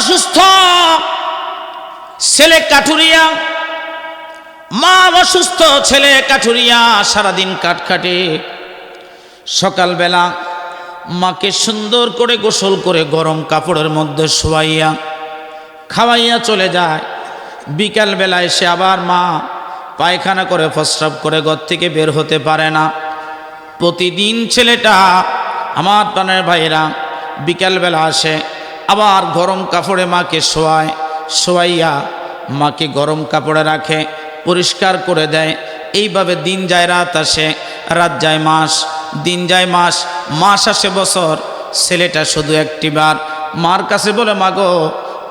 অসুস্থ, ছেলে কাঠুরিয়া, মা অসুস্থ, ছেলে কাঠুরিয়া, সারাদিন কাঠ কাটে। সকালবেলা মাকে সুন্দর করে গোসল করে গরম কাপড়ের মধ্যে শোয়াইয়া খাওয়াইয়া চলে যায়। বিকালবেলা এসে আবার মা পায়খানা করে প্রস্রাব করে ঘর থেকে বের হতে পারে না। প্রতিদিন ছেলেটা, আমার প্রাণের ভাইরা, বিকালবেলা আসে, আবার গরম কাপড়ে মাকে শোয়াইয়া মাকে গরম কাপড়ে রাখে, পরিষ্কার করে দেয়। এইভাবে দিন যায়, রাত আসে, রাত যায় মাস, দিন যায় মাস, মাস আসে বছর। ছেলেটা শুধু একটিবার মার কাছে বলে, মা গো,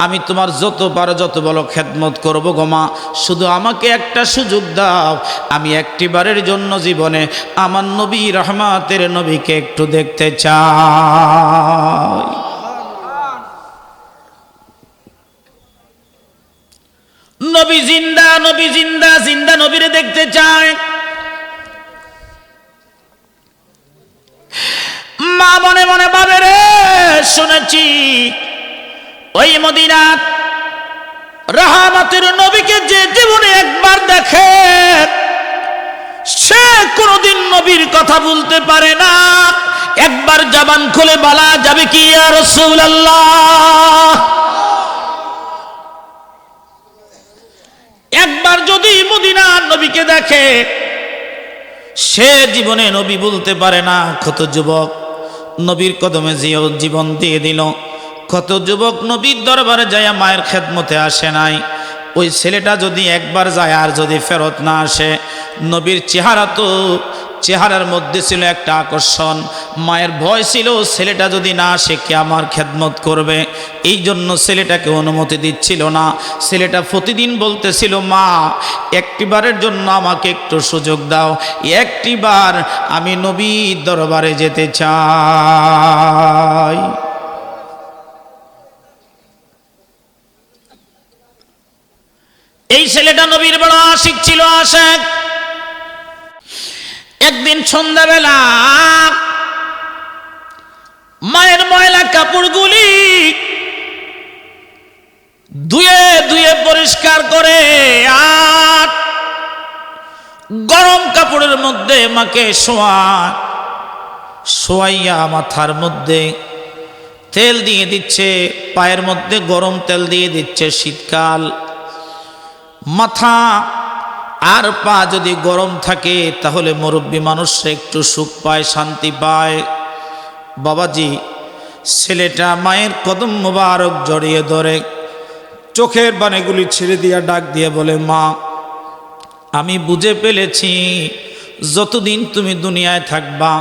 আমি তোমার যত পারো যত বলো খেদমত করবো গো মা, শুধু আমাকে একটা সুযোগ দাও, আমি একটিবারের জন্য জীবনে আমার নবী রহমতের নবীকে একটু দেখতে চাই। নবী জিন্দা, নবী জিন্দা, জিন্দা নবীরে দেখতে চায়। মা মনে মনে ভাবে, রে শুনেছি ওই মদিনার রহমতের নবীকে যে জীবনে একবার দেখে সে কোনদিন নবীর কথা বলতে পারে না। একবার জবান খুলে বলা যাবে কি, ইয়া রাসূলুল্লাহ। একবার যদি মদিনার নবীকে দেখে সে জীবনে নবী বলতে পারে না। কত যুবক নবীর কদমে জীবন দিয়ে দিল, কত যুবক নবীর দরবারে যায় মায়ের খেদমতে আসে নাই। ওই ছেলেটা যদি একবার যায় আর যদি ফেরত না আসে, নবীর চেহারার মধ্যে ছিল একটা আকর্ষণ, মায়ের ভয় ছিল ছেলেটা যদি না আসে কে আমার খেদমত করবে। এই জন্য ছেলেটাকে অনুমতি দিচ্ছিল না। ছেলেটা প্রতিদিন বলতেছিল, মা একটিবারের জন্য আমাকে একটু সুযোগ দাও, একটিবার আমি নবীর দরবারে যেতে চাই। এই ছেলেটা নবীর বড় আশিক ছিল, আশেক। একদিন সন্ধ্যাবেলা মায়ের ময়লা কাপড়গুলি ধুয়ে ধুয়ে পরিষ্কার করে আর গরম কাপড়ের মধ্যে মাকে শোয়াইয়া মাথার মধ্যে তেল দিয়ে দিচ্ছে, পায়ের মধ্যে গরম তেল দিয়ে দিচ্ছে। শীতকাল, মাথা আর পা যদি গরম থাকে তাহলে মুরব্বী মানুষরা একটু সুখ পায়, শান্তি পায়। বাবাজি ছেলেটা মায়ের কদম মোবারক জড়িয়ে ধরে চোখের বানেগুলি ছেড়ে দিয়া ডাক দিয়ে বলে, মা আমি বুঝে ফেলেছি যতদিন তুমি দুনিয়ায় থাকবা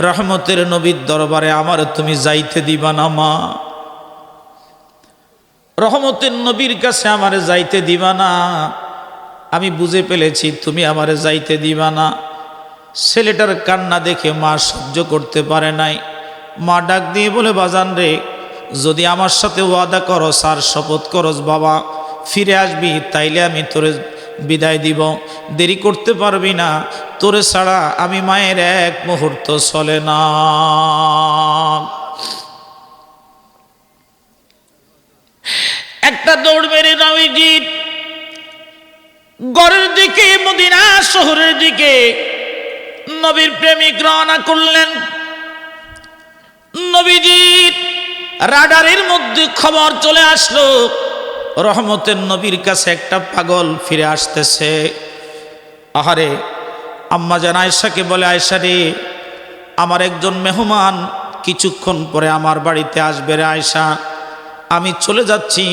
রহমতের নবীর দরবারে আমার তুমি যাইতে দিবা না। মা রহমতের নবীর কাছে আমারে যাইতে দিবা না, আমি বুঝে ফেলেছি তুমি আমারে যাইতে দিবা না। ছেলেটার কান্না দেখে মা সহ্য করতে পারে নাই। মা ডাক দিয়ে বলে, বাজান রে, যদি আমার সাথে ওয়াদা করস আর শপথ করস বাবা ফিরে আসবি, তাইলে আমি তোরে বিদায় দিব, দেরি করতে পারবি না, তোরে ছাড়া আমি মায়ের এক মুহূর্ত চলে না। একটা দৌড় মেরে নবীজি ঘরের দিকে, মদিনা শহরের দিকে নবীর প্রেমিক রওনা করলেন। নবীজির রাডারের মধ্যে খবর চলে আসলো, রহমতের নবীর কাছে একটা পাগল ফিরে আসতেছে। আহারে, আম্মা জান আয়েশাকে বলে, আয়েশা রে, আমার একজন মেহমান কিছুক্ষণ পরে আমার বাড়িতে আসবে রে আয়েশা, আমি চলে যাচ্ছি,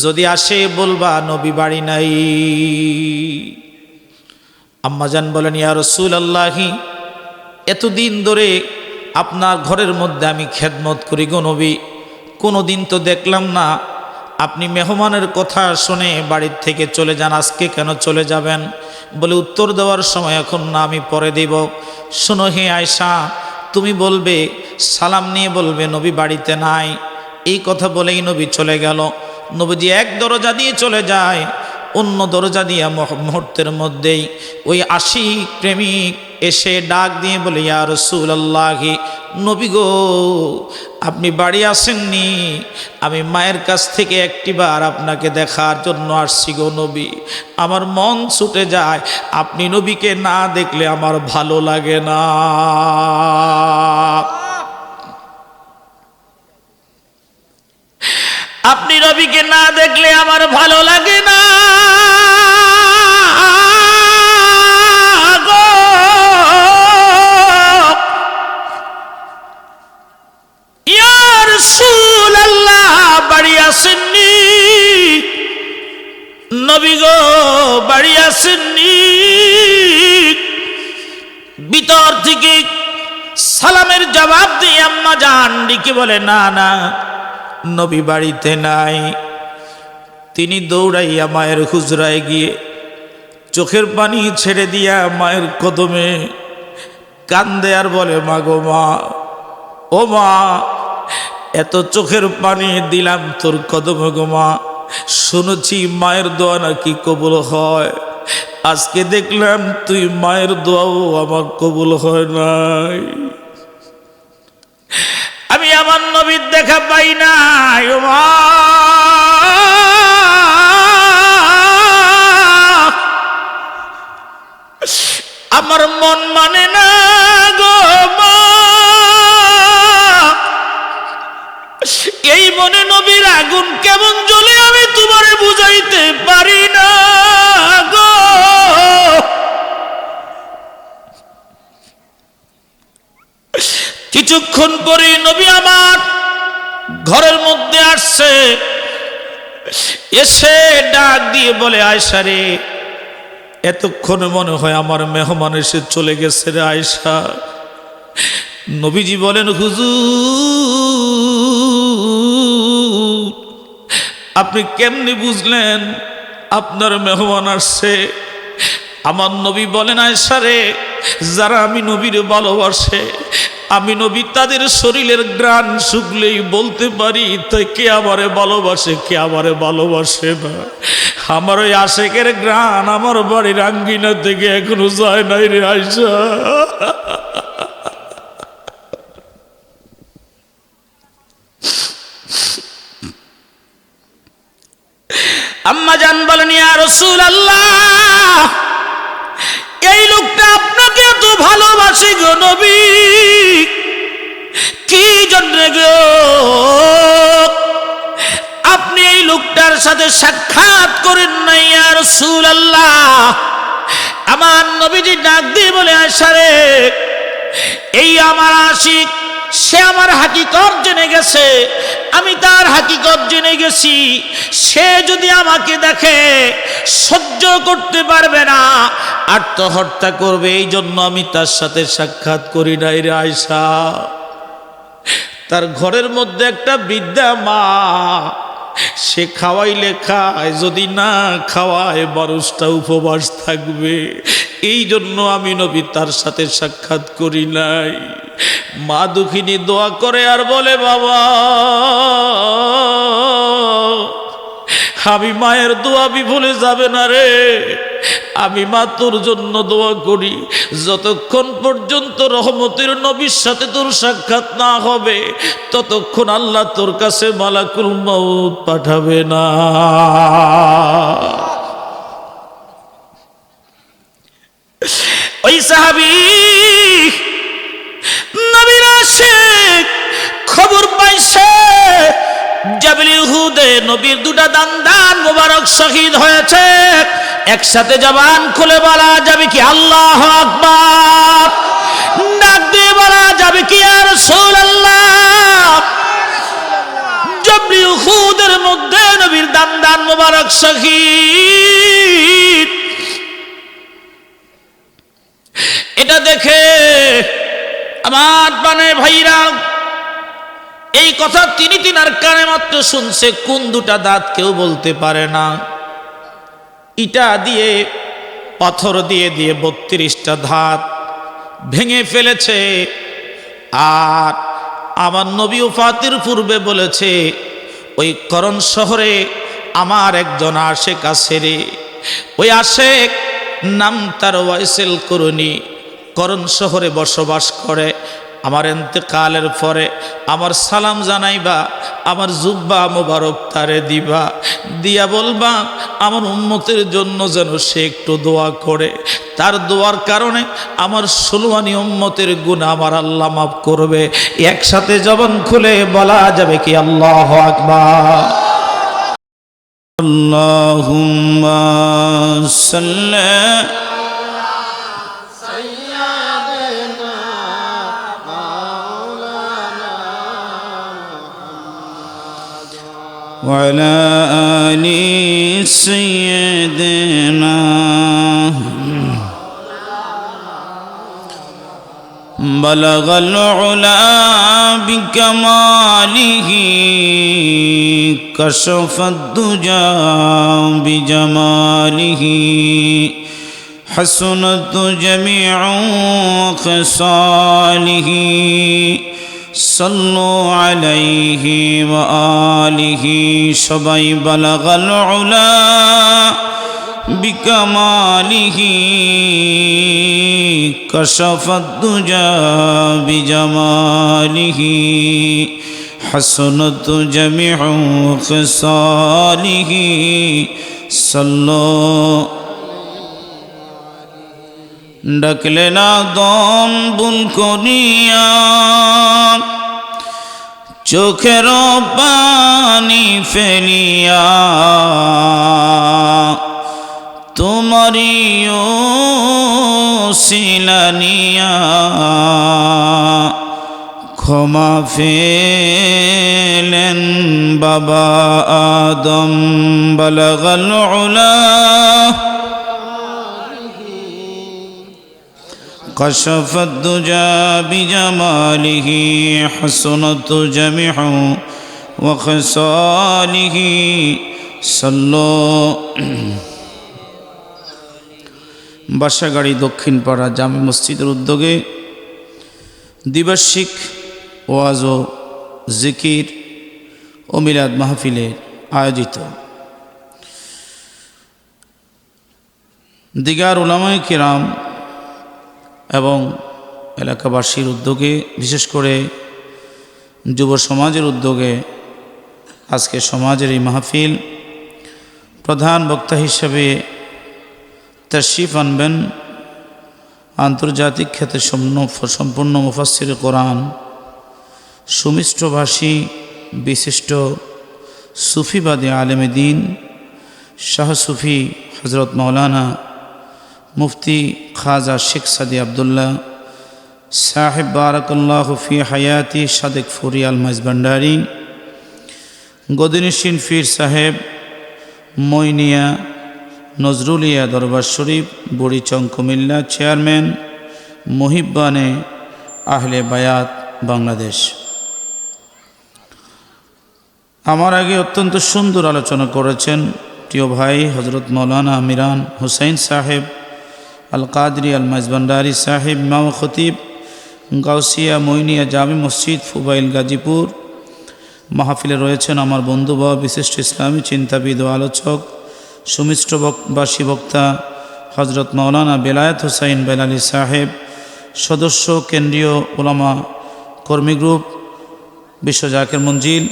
যদি আসে বলবা নবী বাড়ি নাই। আম্মাজান বলেন, ইয়া রাসূলুল্লাহি, এতদিন ধরে আপনার ঘরের মধ্যে আমি খেদমত করি গো নবী, কোনোদিন তো দেখলাম না আপনি মেহমানের কথা শুনে বাড়ির থেকে চলে যান, আজকে কেন চলে যাবেন? বলে, উত্তর দেওয়ার সময় এখন না, আমি পরে দিব। শোনো হে আয়েশা, তুমি বলবে, সালাম নিয়ে বলবে নবী বাড়িতে নাই। এই কথা বলেই নবী চলে গেল। নবীজি এক দরজা দিয়ে চলে যায়, অন্য দরজা দিয়ে মুহূর্তের মধ্যেই ওই আশিক প্রেমিক এসে ডাক দিয়ে বলে, ইয়া রাসূলুল্লাহি, নবী গো আপনি বাড়ি আসেননি? আমি মায়ের কাছ থেকে একটিবার আপনাকে দেখার জন্য আসছি গো নবী। আমার মন ছুটে যায়, আপনি নবীকে না দেখলে আমার ভালো লাগে না। আপনি নবীকে না দেখলে আমার ভালো লাগে না গো। ইয়া রাসূলুল্লাহ, বাড়ি আসেননি? নবী গো বাড়ি আসেননি? ভিতর থেকে সালামের জবাব দিয়ে আম্মা জান ডেকে বলে, না না, নবী বাড়িতে নাই। তিনি দৌড়াইয়া মায়ের হুজরায় গিয়ে চোখের পানি ছেড়ে দিয়া মায়ের কদমে কান্দে আর বলে, মা গো মা, ও মা, এত চোখের পানি দিলাম তোর কদমে গো মা, শুনেছি মায়ের দোয়া নাকি কবুল হয়। আজকে দেখলাম তুই মায়ের দোয়াও আমার কবুল হয় নাই। আমি আমার নবীর দেখা পাই নাই ও মা। আমার মন মানে না গো মা। এই মনে নবীর আগুন কেমন জ্বলে আমি তোমারে বুঝাইতে পারি না গো। কিছুক্ষণ পরে নবী আমার ঘরের মধ্যে আসছে, এসে ডাক দিয়ে বলে, আয়েশা রে, এতক্ষণে মনে হয় আমার মেহমান এসে চলে গেছে রে আয়েশা। নবীজি বলেন, হুজুর আপনি কেমনি বুঝলেন আপনার মেহমান আসছে? আমার নবী বলেন, আয়েশা রে, যারা আমি নবীর ভালোবাসে, আমি নবী তাদের শরীরের গ্রাণ শুকলেই বলতে পারি তাই কে আমারে ভালোবাসে, কে আমারে ভালোবাসে না। আমার ওই আশেকের গ্রাণ আমার বাড়ির আঙ্গিনা থেকে এখনো যায় নাই রে আয়েশা। আম্মা জান বলেন, ইয়া রাসূলুল্লাহ, এই লোকটা আপনাকে এত ভালোবাসে গো নবী, কি জন্য গো আপনি এই লোকটার সাথে সাক্ষাৎ করেন নাই ইয়া রাসূলুল্লাহ? আমার নবীজি ডাক দিয়ে বলে, আয়েশা রে, এই আমার আশিক, সে আমার হাকিকত জেনে গেছে, আমি তার হাকিকত জেনে গেছি। সে যদি আমাকে দেখে সহ্য করতে পারবে না, আত্মহত্যা করবে। এই জন্য আমি তার সাথে সাক্ষাৎ করি নাই রে আয়েশা। তার ঘরের মধ্যে একটা বৃদ্ধা মা, সে খাওয়াইলে খায়, যদি না খাওয়ায় মানুষটা উপবাস থাকবে। এই জন্য আমি নবী তার সাথে সাক্ষাৎ করি নাই। মা দুঃখিনী দোয়া করে আর বলে, বাবা আমি মায়ের দোয়া বিফলে যাবে না রে। আমি মা তোর জন্য দোয়া করি, যতক্ষণ পর্যন্ত রহমতের নবীর সাথে তোর সাক্ষাৎ না হবে ততক্ষণ আল্লাহ তোর কাছে মালাকুল মউত পাঠাবে না। ওই সাহাবী নবীর আশিক খবর পাইছে জাবল উহুদে নবীর দুটা দান্দান মোবারক শহীদ হয়েছে। একসাথে জবান খুলে বলা যাবে কি আল্লাহু আকবার? ডাক দিয়ে বলা যাবে কি ইয়া রাসূলুল্লাহ? জাবল উহুদের মধ্যে নবীর দান্দান মোবারক শহীদ। এটা দেখে আমার বানে ভাইরা, এই কথা তিনি তিনার কানে মাত্র শুনছে, কোন দুটা দাঁত কেউ বলতে পারে না। ইটা দিয়ে পাথর দিয়ে দিয়ে 32টা দাঁত ভেঙে ফেলেছে। আর আমার নবী ওফাতের পূর্বে বলেছে, ওই করণ শহরে আমার একজন আশেক আছে রে। ওই আশেক নাম তার ওয়াইসেল করুনি, করণ শহরে বসবাস করে। আমার ইন্তেকালের পরে আমার সালাম জানাইবা, আমার জুব্বা মোবারক তারে দিবা, দিয়া বলবা আমার উম্মতের জন্য যেন সে একটু দোয়া করে, তার দোয়ার কারণে আমার 16 উম্মতের গুনাহ আমার আল্লাহ মাফ করবে। একসাথে জবান খুলে বলা যাবে কি আল্লাহু আকবার। আল্লাহুম্মা সাল্লি وعلى آل سيدنا بلغ العلا بكماله كشف الدجى بجماله حسنت جميع خصاله صلوا عليه وآله সবাই بلغ العلا بكماله كشف الدجى بجماله حسنت جميع خصاله صلوا ডাকলে না দম বুল করিয়া চোখের পানি ফেলিয়া তোমারি ওসিলানিয়া ক্ষমা ফেলেন বাবা আদম বালাগাল উলা كشف الدجى بجماله حسنت جميع وخصاله صلوا বাসাগাড়ি দক্ষিণপাড়া জামে মসজিদের উদ্যোগে দ্বিবার্ষিক ওয়াজ ও জিকির ও মিলাদ মাহফিলের আয়োজিত দিগার উলামায়ে কিরাম এবং এলাকাবাসীর উদ্যোগে, বিশেষ করে যুব সমাজের উদ্যোগে আজকে সমাজের এই মাহফিল প্রধান বক্তা হিসেবে তাশরিফ আনবেন আন্তর্জাতিক খ্যাতি সম্পূর্ণ মুফাসসির কোরআন, সুমিষ্টভাষী বিশিষ্ট সুফিবাদী আলেমে দ্বীন শাহ সুফি হযরত মাওলানা মুফতি খাজা শেখ সাদি আবদুল্লাহ সাহেব বারাকাল্লাহু ফি হায়াতি সাদেক ফুরি আল মাইজ ভান্ডারী, গদিনিশিন ফির সাহেব মইনিয়া নজরুলিয়া দরবার শরীফ বুড়িচং কুমিল্লা, চেয়ারম্যান মুহিব্বানে আহলে বায়াত বাংলাদেশ। আমার আগে অত্যন্ত সুন্দর আলোচনা করেছেন প্রিয় ভাই হযরত মাওলানা মিরান হুসাইন সাহেব আল কাদরি আল মাইজ ভান্ডারী সাহেব, ইমাম খতিব গাউসিয়া মইনিয়া জামি মসজিদ ফুবাইল গাজীপুর। মাহফিলে রয়েছেন আমার বন্ধু বা বিশিষ্ট ইসলামী চিন্তাবিদ ও আলোচক সুমিষ্টভাষী বক্তা হযরত মাওলানা বেলায়েত হুসাইন বেলালী সাহেব, সদস্য কেন্দ্রীয় উলামা কর্মী গ্রুপ বিশ্ব জাকের মঞ্জিল।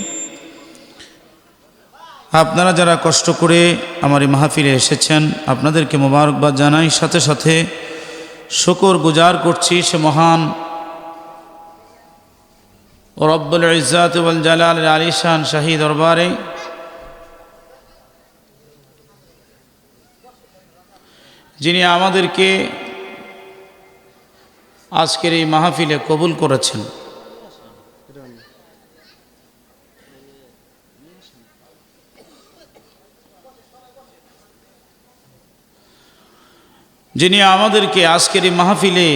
আপনারা যারা কষ্ট করে আমার এই মাহফিলে এসেছেন আপনাদেরকে মোবারকবাদ জানাই, সাথে সাথে শুকর গুজার করছি সে মহান রব্বুল ইজ্জাত ওয়াল জালালের আলিশান শাহী দরবারে যিনি আমাদেরকে আজকের এই মাহফিলে কবুল করেছেন। যিনি আমাদেরকে আজকের এই মাহফিলে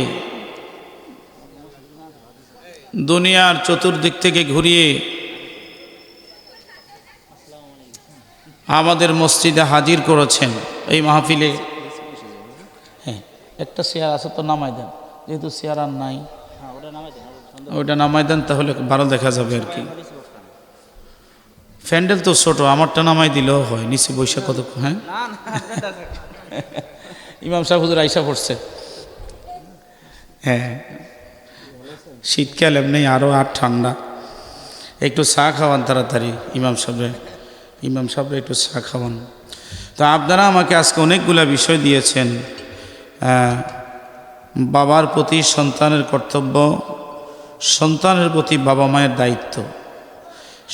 দুনিয়ার চতুর্দিক থেকে ঘুরিয়ে আমাদের মসজিদে হাজির করেছেন। এই মাহফিলে হ্যাঁ একটা চেয়ার আছে তো নামাই দেন, যেহেতু চেয়ার আর নাই ওটা নামাই দেন, তাহলে ভালো দেখা যাবে আর কি। প্যান্ডেল তো ছোট, আমারটা নামাই দিলেও হয়, নিচে বৈশা কত। হ্যাঁ ইমাম সাহেব হুজুর আইসা পড়ছে। হ্যাঁ শীতকাল এমনি আরও আর ঠান্ডা। একটু চা খাওয়ান তাড়াতাড়ি ইমাম সাহেব একটু চা খাওয়ান। তো আপনারা আমাকে আজকে অনেকগুলা বিষয় দিয়েছেন। বাবার প্রতি সন্তানের কর্তব্য, সন্তানের প্রতি বাবা মায়ের দায়িত্ব,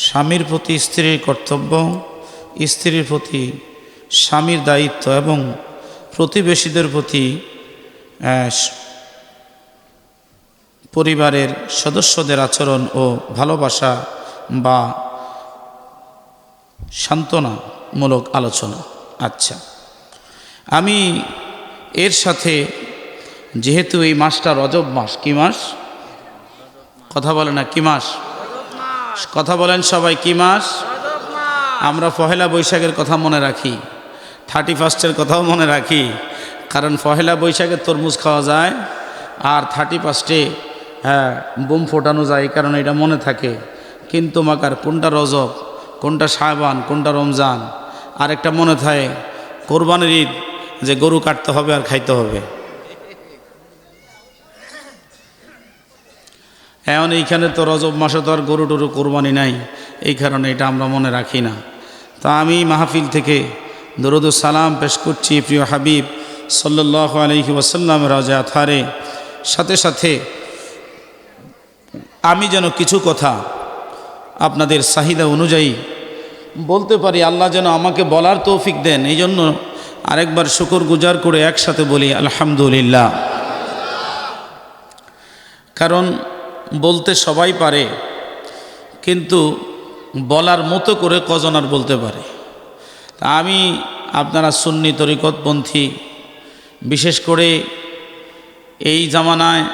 স্বামীর প্রতি স্ত্রীর কর্তব্য, স্ত্রীর প্রতি স্বামীর দায়িত্ব এবং প্রতিবেশীদের প্রতি পরিবারের সদস্যদের আচরণ ও ভালোবাসা বা সান্ত্বনামূলক আলোচনা। আচ্ছা, আমি এর সাথে যেহেতু এই মাসটা রজব মাস, কি মাস? কথা বলে না, কি মাস? কথা বলেন সবাই, কি মাস? আমরা পহেলা বৈশাখের কথা মনে রাখি, 31 কথাও মনে রাখি, কারণ পহেলা বৈশাখে তরমুজ খাওয়া যায় আর 31 বোম ফোটানো যায়, এই কারণে এটা মনে থাকে। কিন্তু মাকার কোনটা রজব, কোনটা শাবান, কোনটা রমজান, আর একটা মনে থাকে কোরবানির ঈদ, যে গরু কাটতে হবে আর খাইতে হবে। এখন এইখানে তো রজব মাসে তো আর গরু টরু কোরবানি নাই, এই কারণে এটা আমরা মনে রাখি না। তা আমি মাহফিল থেকে দরুদ ও সালাম পেশ করছি প্রিয় হাবিব সাল্লাল্লাহু আলাইহি ওয়াসাল্লামের রওজা আতহারে। সাথে সাথে আমি যেন কিছু কথা আপনাদের চাহিদা অনুযায়ী বলতে পারি, আল্লাহ যেন আমাকে বলার তৌফিক দেন। এই জন্য আরেকবার শুকর গুজার করে একসাথে বলি আলহামদুলিল্লাহ। কারণ বলতে সবাই পারে, কিন্তু বলার মতো করে কজন আর বলতে পারে। তা আমি আপনারা সুন্নি তরিকতপন্থী, বিশেষ করে এই জামানায়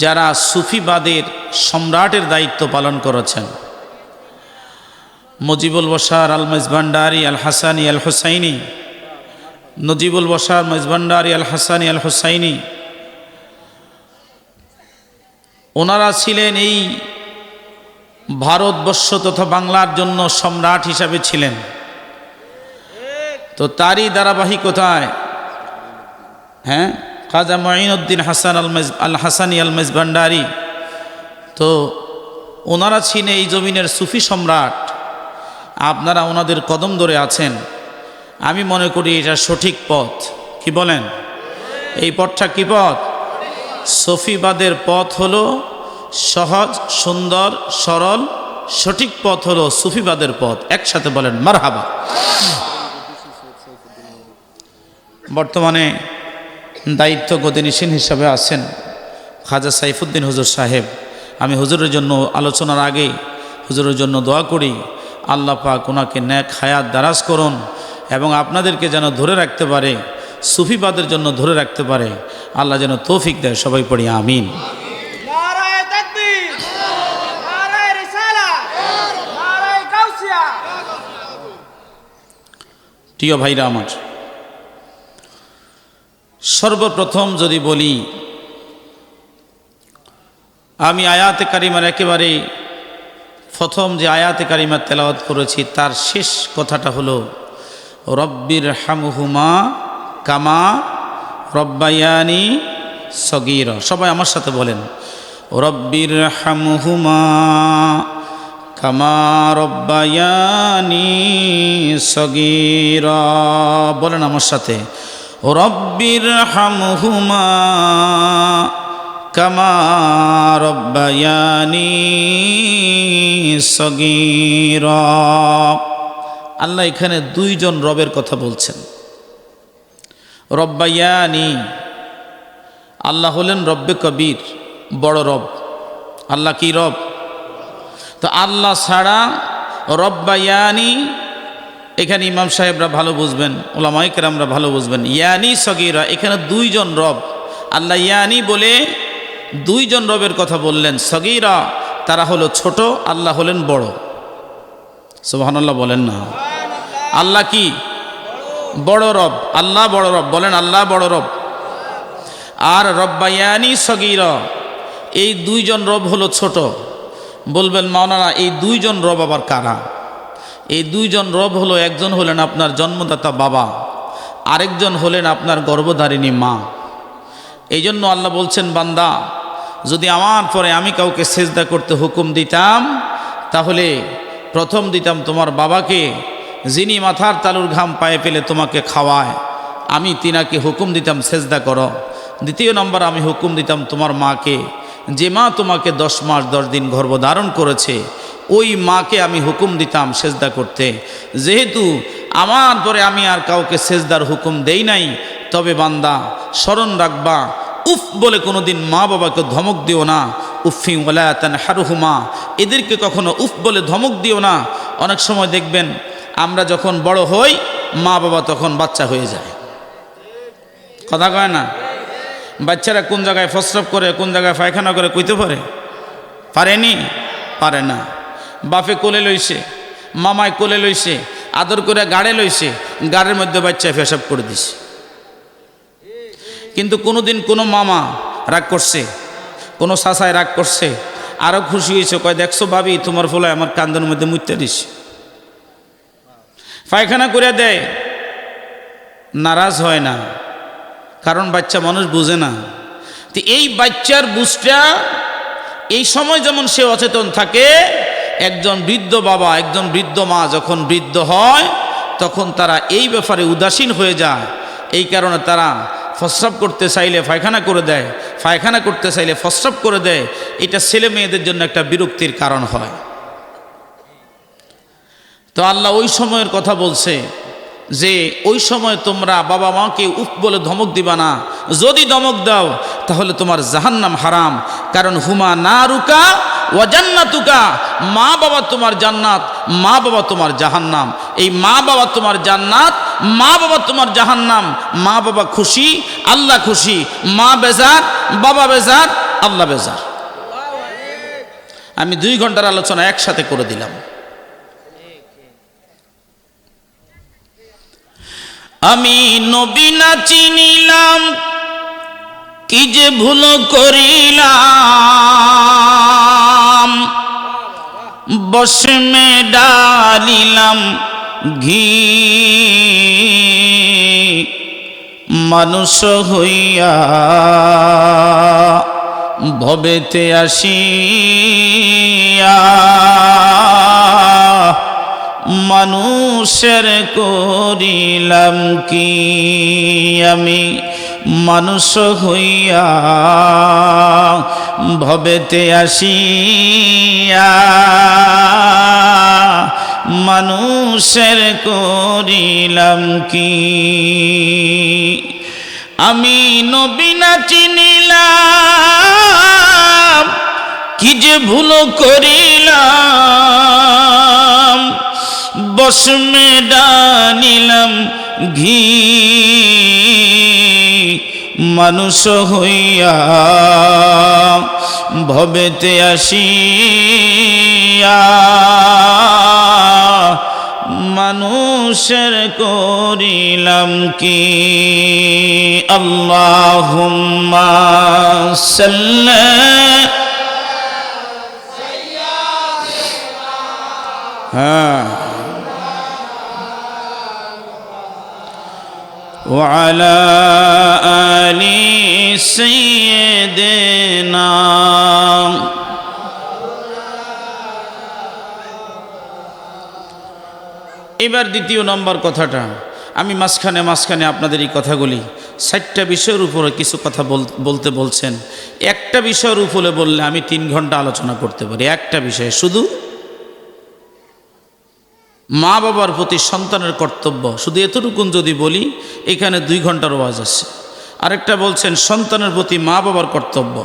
যারা সুফিবাদের সম্রাটের দায়িত্ব পালন করেছেন, মুজিবুল বশার আল মেজভান্ডারি আল হাসানি আল হুসাইনি, নজিবুল বশার মেজভান্ডারি আল হাসানি আল হুসাইনি, ওনারা ছিলেন এই ভারতবর্ষ তথা বাংলার জন্য সম্রাট হিসাবে ছিলেন। তো তারই ধারাবাহিকতায় খাজা মুঈনুদ্দিন হাসান আল হাসানি আল মেজভান্ডারি, তো ওনারা ছিলেন এই জমিনের সুফি সম্রাট। আপনারা ওনাদের কদম ধরে আছেন। আমি মনে করি এটা সঠিক পথ। কি বলেন? এই পথটা কি পথ? সুফিবাদের পথ হলো সহজ, সুন্দর, সরল। সঠিক পথ হলো সুফিবাদের পথ। একসাথে বলেন মারহাবা। বর্তমানে দায়িত্ব গদিনিসীন হিসাবে আছেন খাজা সাইফুদ্দিন হুজুর সাহেব। আমি হুজুরের জন্য আলোচনার আগে হুজুরের জন্য দোয়া করি, আল্লাহ পাক ওনাকে নেক হায়াত দারাজ করুন এবং আপনাদেরকে যেন ধরে রাখতে পারে, সুফিবাদের জন্য ধরে রাখতে পারে, আল্লাহ যেন তৌফিক দেয়। সবাই পড়ি আমিন। প্রিয় ভাইরা আমার, সর্বপ্রথম যদি বলি, আমি আয়াতে কারিমার একেবারে প্রথম যে আয়াতে কারিমা তেলাওয়াত করেছি তার শেষ কথাটা হলো রব্বির হামহুমা কামা রব্বায়ানি সগীরা। সবাই আমার সাথে বলেন রব্বির হামহুমা কামা রব্বায়ানি সগীরা। বলেন আমার সাথে রব্বির হামহুমা কামা রব্বায়ানি সগীরা। আল্লাহ এখানে দুইজন রবের কথা বলছেন। রব্বায়ানি, আল্লাহ হলেন রব্বে কবির, বড় রব। আল্লাহ কি রব? তো আল্লাহ ছাড়া রব্বায়ানি, এখানে ইমাম সাহেবরা ভালো বুঝবেন, ওলামায়ে কেরামরা ভালো বুঝবেন। ইয়ানি সগীরা, এখানে দুইজন রব। আল্লাহ ইয়ানি বলে দুইজন রবের কথা বললেন। সগীরা, তারা হলো ছোট, আল্লাহ হলেন বড়। সুবহানাল্লাহ বলেন না। আল্লাহ কি? বড় রব। আল্লাহ বড় রব। বলেন আল্লাহ বড় রব। আর রব্বায়ানি সগীরা, এই দুইজন রব হলো ছোট। বলবেন মাওলানা এই দুইজন রব আবার কারা? এই দুইজন রব হলো, একজন হলেন আপনার জন্মদাতা বাবা, আরেকজন হলেন আপনার গর্ভধারিণী মা। এই জন্য আল্লাহ বলছেন, বান্দা যদি আমার পরে আমি কাউকে সেজদা করতে হুকুম দিতাম তাহলে প্রথম দিতাম তোমার বাবাকে, যিনি মাথার তালুর ঘাম পায়ে ফেলে তোমাকে খাওয়ায়, আমি তিনাকে হুকুম দিতাম সেজদা করো। দ্বিতীয় নম্বর আমি হুকুম দিতাম তোমার মাকে, যে মা তোমাকে 10 মাস 10 দিন গর্ভধারণ করেছে, ওই মাকে আমি হুকুম দিতাম সেজদা করতে। যেহেতু আমার পরে আমি আর কাউকে সেজদার হুকুম দেই নাই, তবে বান্দা স্মরণ রাখবা, উফ বলে কোনোদিন মা বাবাকে ধমক দিও না। উফি ওয়ালা তানহারহুমা, এদেরকে কখনো উফ বলে ধমক দিও না। অনেক সময় দেখবেন আমরা যখন বড় হই মা বাবা তখন বাচ্চা হয়ে যায়, কথা কয় না? বাচ্চারা কোন জায়গায় প্রস্রাব করে, কোন জায়গায় পায়খানা করে কইতে পারেনি? পারে না। বাপে কোলে লইছে, মামায় কোলে লইছে, আদর করে গাড়ে লইছে, গাড়ের মধ্যে বাচ্চায় পেশাব করে দিছে। কিন্তু কোনোদিন কোনো মামা রাগ করছে, কোনো চাচায় রাগ করছে, আরও খুশি হয়েছে, কয় দেখছো ভাবি তোমার ফলায় আমার কান্দের মধ্যে মুইতে দিছে, পায়খানা করে দেয়, নারাজ হয় না, কারণ বাচ্চা মানুষ বুঝে না। তো এই বাচ্চার বুঝটা এই সময় যেমন সে অচেতন থাকে, একজন বৃদ্ধ বাবা একজন বৃদ্ধ মা যখন বৃদ্ধ হয় তখন তারা এই ব্যাপারে উদাসীন হয়ে যায়। এই কারণে তারা প্রস্রাব করতে চাইলে পায়খানা করে দেয়, পায়খানা করতে চাইলে প্রস্রাব করে দেয়। এটা ছেলে মেয়েদের জন্য একটা বিরক্তির কারণ হয়। তো আল্লাহ ওই সময়ের কথা বলছে যে ওই সময় তোমরা বাবা মাকে উফ বলে ধমক দিবা না, যদি ধমক দাও তাহলে তোমার জাহান্নাম হারাম। কারণ হুমা নারুকা ওয়া জান্নাতুকা, মা বাবা তোমার জান্নাত, মা বাবা তোমার জাহান্নাম। এই মা বাবা তোমার জান্নাত, মা বাবা তোমার জাহান্নাম। মা বাবা খুশি, আল্লাহ খুশি, মা বেজার, বাবা বেজার, আল্লাহ বেজার। আমি 2 ঘন্টার আলোচনা একসাথে করে দিলাম। আমি নবী না চিনিলাম, কি যে ভুল করিলাম, বসমে ডালিলাম ঘি, মানুষ হইয়া ভবেতে আসিয়া মানুষের করিলাম কি, আমি মানুষ হইয়া ভবেতে আসিয়া মানুষের করিলাম কি। আমি নবী না চিনিলাম, কি যে ভুল করিলাম, বসমে ডালিলাম ঘি, মানুষ হইয়া ভবেতে আসিয়া মানুষের করিলাম কি। আল্লাহুম্মা সাল্লি وعلى آل سيدنا। এবার দ্বিতীয় নম্বর কথাটা, আমি মাঝখানে আপনাদের এই কথাগুলি 4টা বিষয়ের উপরে কিছু কথা বলতে বলছেন। একটা বিষয়ের উপরে বললে আমি 3 ঘন্টা আলোচনা করতে পারি। একটা বিষয় শুধু মা বাবার প্রতি সন্তানের কর্তব্য, শুধু এতটুকুন যদি বলি এখানে 2 ঘন্টার ওয়াজ আছে। আরেকটা বলছেন সন্তানের প্রতি মা বাবার কর্তব্য,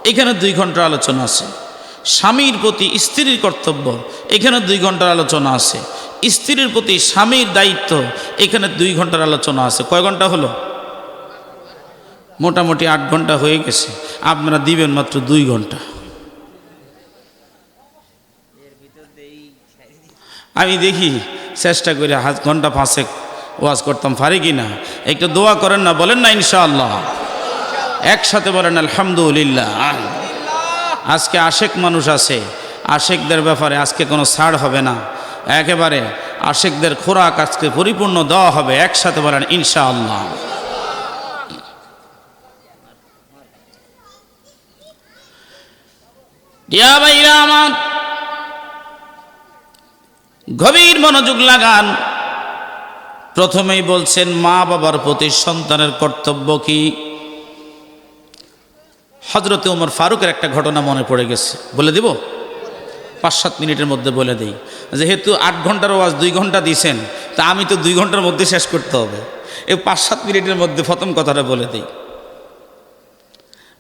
এখানে 2 ঘন্টার আলোচনা আছে। স্বামীর প্রতি স্ত্রীর কর্তব্য, এখানে 2 ঘন্টার আলোচনা আছে। স্ত্রীর প্রতি স্বামীর দায়িত্ব, এখানে 2 ঘন্টার আলোচনা আছে। কয় ঘন্টা হলো? মোটামুটি 8 ঘন্টা হয়ে গেছে। আপনারা দিবেন মাত্র 2 ঘন্টা। আমি দেখি চেষ্টা করে ঘন্টা 5 ওয়াজ করতাম পারি কি না। একটু দোয়া করেন না, বলেন না ইনশাআল্লাহ, একসাথে বলেন আলহামদুলিল্লাহ। আজকে আশেক মানুষ আছে, আশেকদের ব্যাপারে আজকে কোনো ছাড় হবে না, একেবারে আশেকদের খোরাক আজকে পরিপূর্ণ দেওয়া হবে। একসাথে বলেন ইনশাআল্লাহ। ইয়া ভাইরা আমার, গভীর মনোযোগ লাগান। প্রথমেই বলছেন মা বাবার প্রতি সন্তানের কর্তব্য কি। হযরতে ওমর ফারুকের একটা ঘটনা মনে পড়ে গেছে, বলে দিব? 5-7 মিনিটের মধ্যে বলে দিই। যেহেতু 8 ঘন্টার ওয়াজ 2 ঘন্টা দিয়েছেন, তা আমি তো 2 ঘন্টার মধ্যে শেষ করতে হবে। এই 5-7 মিনিটের মধ্যে প্রথম কথাটা বলে দিই।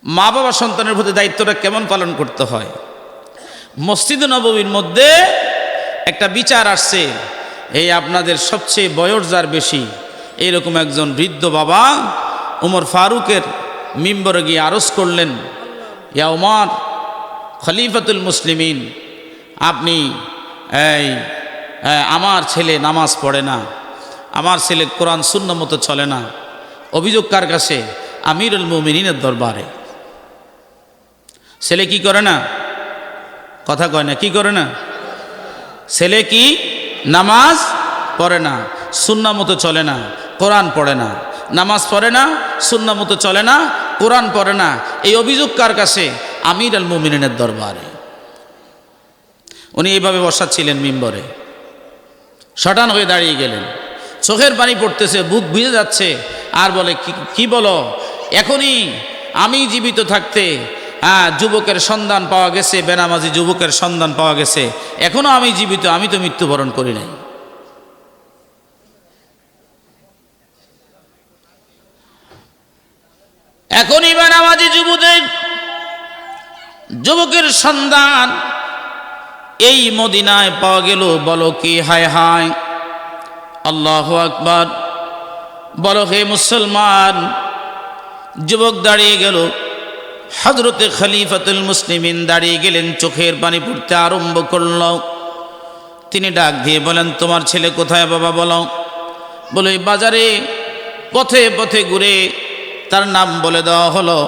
মা বাবা সন্তানের প্রতি দায়িত্বটা কেমন পালন করতে হয়। মসজিদ নববীর মধ্যে একটা বিচার আসছে, এই আপনাদের সবচেয়ে বয়স যার বেশি এইরকম একজন বৃদ্ধ বাবা ওমর ফারুকের মিম্বরে গিয়ে আরজ করলেন, ইয়া ওমর খলিফাতুল মুসলিমিন, আপনি আমার ছেলে নামাজ পড়ে না, আমার ছেলে কোরআন সুন্নাহ মতো চলে না, অভিযোগ কার কাছে? আমিরুল মুমিনিনের দরবারে। ছেলে কি করে না? কথা কয় না, কি করে না? ছেলে কি নামাজ পড়ে না, সুন্নাহ মতো চলে না, কোরআন পড়ে না, নামাজ পড়ে না, সুন্নাহ মতো চলে না, কোরআন পড়ে না। এই অভিযোগ কার কাছে? আমিরুল মুমিনিনের দরবারে। উনি এইভাবে বসাচ্ছিলেন মিম্বরে, শটান হয়ে দাঁড়িয়ে গেলেন, চোখের পানি পড়তেছে, বুক ভিজে যাচ্ছে, আর বলে কি বলো, এখনই আমি জীবিত থাকতে যুবকের সন্ধান পাওয়া গেছে, বেনামাজি যুবকের সন্ধান পাওয়া গেছে, এখনো আমি জীবিত, আমি তো মৃত্যুবরণ করি নাই। এখনই বেনামাজি যুবকের সন্ধান এই মদিনায় পাওয়া গেল, বলো কি হায় হায়, আল্লাহু আকবার, বলো হে মুসলমান। যুবক দাঁড়িয়ে গেল, হযরতে খলিফাতুল মুসলিমিন দাঁড়িয়ে গেলেন, চোখের পানি পড়তে আরম্ভ করল। তিনি ডাক দিয়ে বলেন, তোমার ছেলে কোথায় বাবা, বলো। বলে বাজারে পথে পথে ঘুরে তার নাম বলে দেওয়া হলো।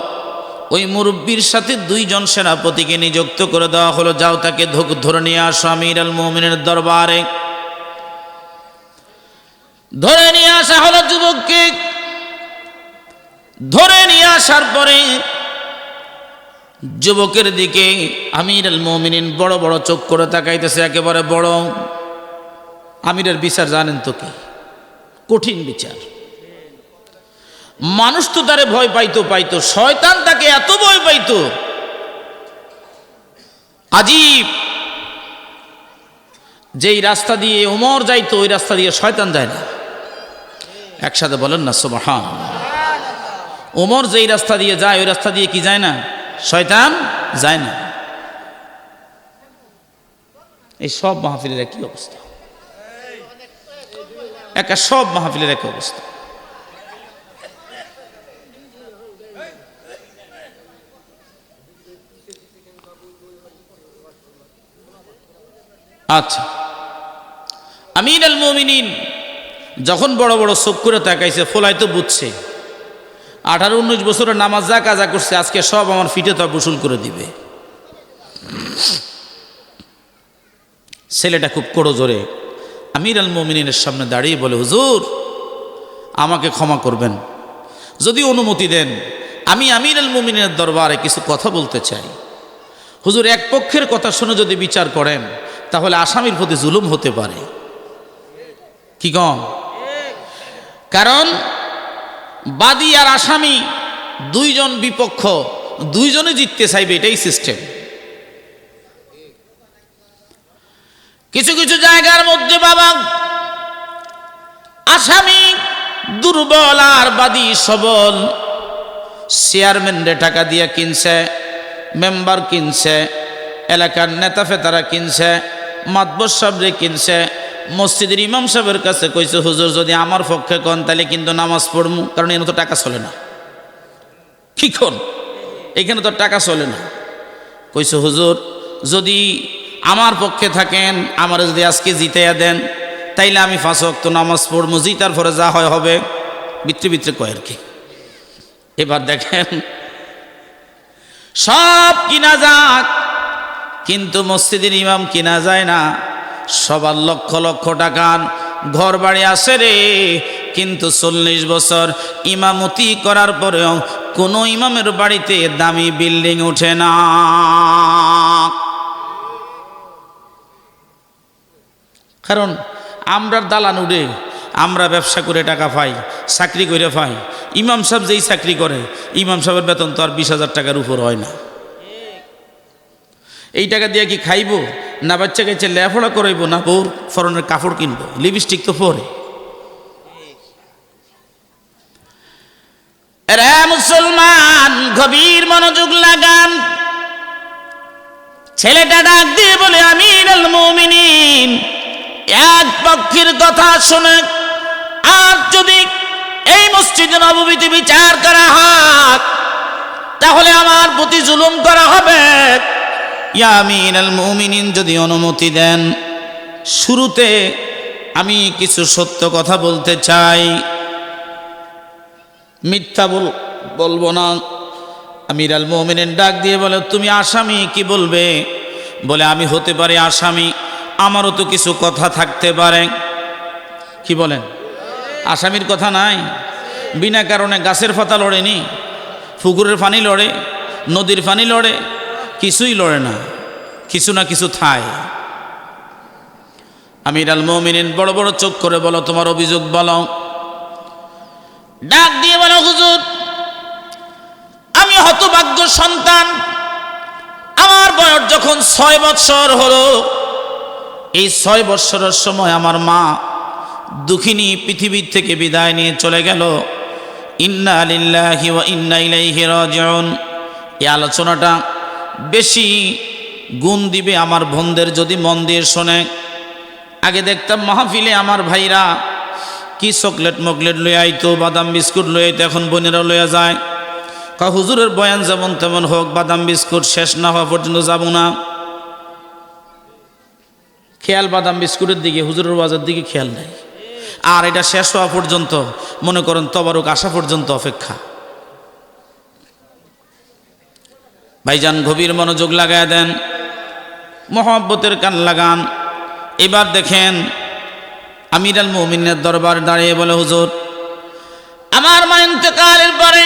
ওই মুরব্বীর সাথে 2 জন সেনাপতিকে নিযুক্ত করে দেওয়া হলো, যাও তাকে ধরে নিয়ে আসো আমিরুল মুমিনের দরবারে। ধরে নিয়ে আসা হলো যুবককে। ধরে নিয়ে আসার পরে যুবকের দিকে আমিরুল মুমিনিন বড় বড় চোখ করে তাকাইতেছে, একেবারে বড়। আমিরের বিচার জানেন তো কি, কঠিন বিচার। মানুষ তো তারে ভয় পাইতো, শয়তান তাকে এত ভয় পাইতো, আজীব। যেই রাস্তা দিয়ে ওমর যাইতো ওই রাস্তা দিয়ে শয়তান যায় না। একসাথে বলেন না সুবহানাল্লাহ। ওমর যেই রাস্তা দিয়ে যায় ওই রাস্তা দিয়ে কি যায় না? শয়তান যায় না। এই সব মাহফিলের একই অবস্থা, সব মাহফিলের একই অবস্থা। আচ্ছা, আমিরুল মুমিনিন যখন বড় বড় চোখ করে তাকাইছে, ফলাই তো বুঝছে 18-19 বছরের নামাজ যা কাজা করছে আজকে সব আমার ফিটে তা বসুল করে দিবে। ছেলেটা খুব করো জোরে আমিরুল মুমিনিনের সামনে দাঁড়িয়ে বলে, হুজুর আমাকে ক্ষমা করবেন, যদি অনুমতি দেন আমি আমিরুল মুমিনিনের দরবারে কিছু কথা বলতে চাই। হুজুর, এক পক্ষের কথা শুনে যদি বিচার করেন তাহলে আসামির প্রতি জুলুম হতে পারে। কি কম? কারণ বাদী আর আসামি 2 জন বিপক্ষ, 2 জনে জিততে চাইবে, এটাই সিস্টেম। কিছু কিছু জায়গার মধ্যে বাবা আসামি দুর্বল আর বাদী সবল। চেয়ারম্যানরে টাকা দিয়ে কিনছে, মেম্বার কিনছে, এলাকার নেতা ফেতারা কিনছে, মাতবর সাহেবরে কিনছে, মসজিদের ইমাম সাহেবের কাছে কইছে, হুজুর যদি আমার পক্ষে কন তাহলে কিন্তু নামাজ পড়মু, কারণ এখানে তো টাকা চলে না। কি কোন? এখানে তো টাকা চলে না। কইছে, হুজুর যদি আমার পক্ষে থাকেন, আমার যদি আজকে জিতাইয়া দেন তাইলে আমি 5 ওয়াক্ত নামাজ পড়মু, জিতার পরে যা হয় হবে। ভিতরে ভিতরে কয় আর কি। এবার দেখেন সব কিনা যাক, কিন্তু মসজিদের ইমাম কিনা যায় না। সবার লক্ষ লক্ষ টাকার ঘর বাড়ি আসে রে, কিন্তু 40 বছর ইমামতি করার পরেও কোনো ইমামের বাড়িতে দামি বিল্ডিং ওঠে না। কারণ আমরা দালান উঠে, আমরা ব্যবসা করে টাকা পাই, চাকরি করে পাই। ইমাম সাহেব যেই চাকরি করে, ইমাম সাহেবের বেতন তো আর 20,000 টাকার উপর হয় না। এই টাকা দিয়ে কি খাইব, না বাচ্চা কাছে লেখাপড়া করাইব, না বউর ফরনের কাপড় কিনবো, লিপস্টিক তো পরে। রে মুসলমান, গভীর মনোযোগ লাগান। ছেলেটা ডাক দিয়ে বলে, আমিরুল মুমিনিন, এক পক্ষের কথা শুনে আর যদি এই মসজিদে নববীতে বিচার করা হয় তাহলে আমার প্রতি জুলুম করা হবে। ইয়া আমিরুল মুমিনিন, যদি অনুমতি দেন, শুরুতে আমি কিছু সত্য কথা বলতে চাই, মিথ্যা বলবো না। আমিরুল মুমিনিন ডাক দিয়ে বলে, তুমি আসামি, কি বলবে? বলে, আমি হতে পারি আসামি, আমারও তো কিছু কথা থাকতে পারে। কি বলেন? আসামির কথা নাই? বিনা কারণে গাছের পাতা লড়েনি, পুকুরের পানি লড়ে, নদীর পানি লড়ে, কিছুই লড়ে না, কিছু না কিছু থায়। আমিরুল মুমিনিন বড় বড় চোখ করে বলো, তোমার অভিযোগ বলো। ডাক দিয়ে বলো, হুজুর, আমি হতভাগ্য সন্তান। আমার বয়স যখন 6 বৎসর হলো, এই 6 বৎসরের সময় আমার মা দুঃখিনী পৃথিবীর থেকে বিদায় নিয়ে চলে গেল। ইন্না লিল্লাহি ওয়া ইন্না ইলাইহি রাজিউন। এই আলোচনাটা বেশি গুণ দিবে আমার বোনদের যদি মন দিয়ে শোনে। আগে দেখতাম মাহফিলে আমার ভাইরা কি চকলেট মকলেট লয়ে আইতো, বাদাম বিস্কুট লয়ে আইতো, এখন বোনেরা লইয়া যায়। হুজুরের বয়ান যেমন তেমন হোক, বাদাম বিস্কুট শেষ না হওয়া পর্যন্ত যাব না। খেয়াল বাদাম বিস্কুটের দিকে, হুজুরের ওয়াজের দিকে খেয়াল নেই। আর এটা শেষ হওয়া পর্যন্ত, মনে করেন তবারক আসা পর্যন্ত অপেক্ষা। ভাইজান, গভীর মনোযোগ লাগায় দেন, মহব্বতের কান লাগান। এবার দেখেন, আমিরুল মুমিনের দরবার দাঁড়িয়ে বলে, হুজুর, আমার মা ইন্তেকালের পরে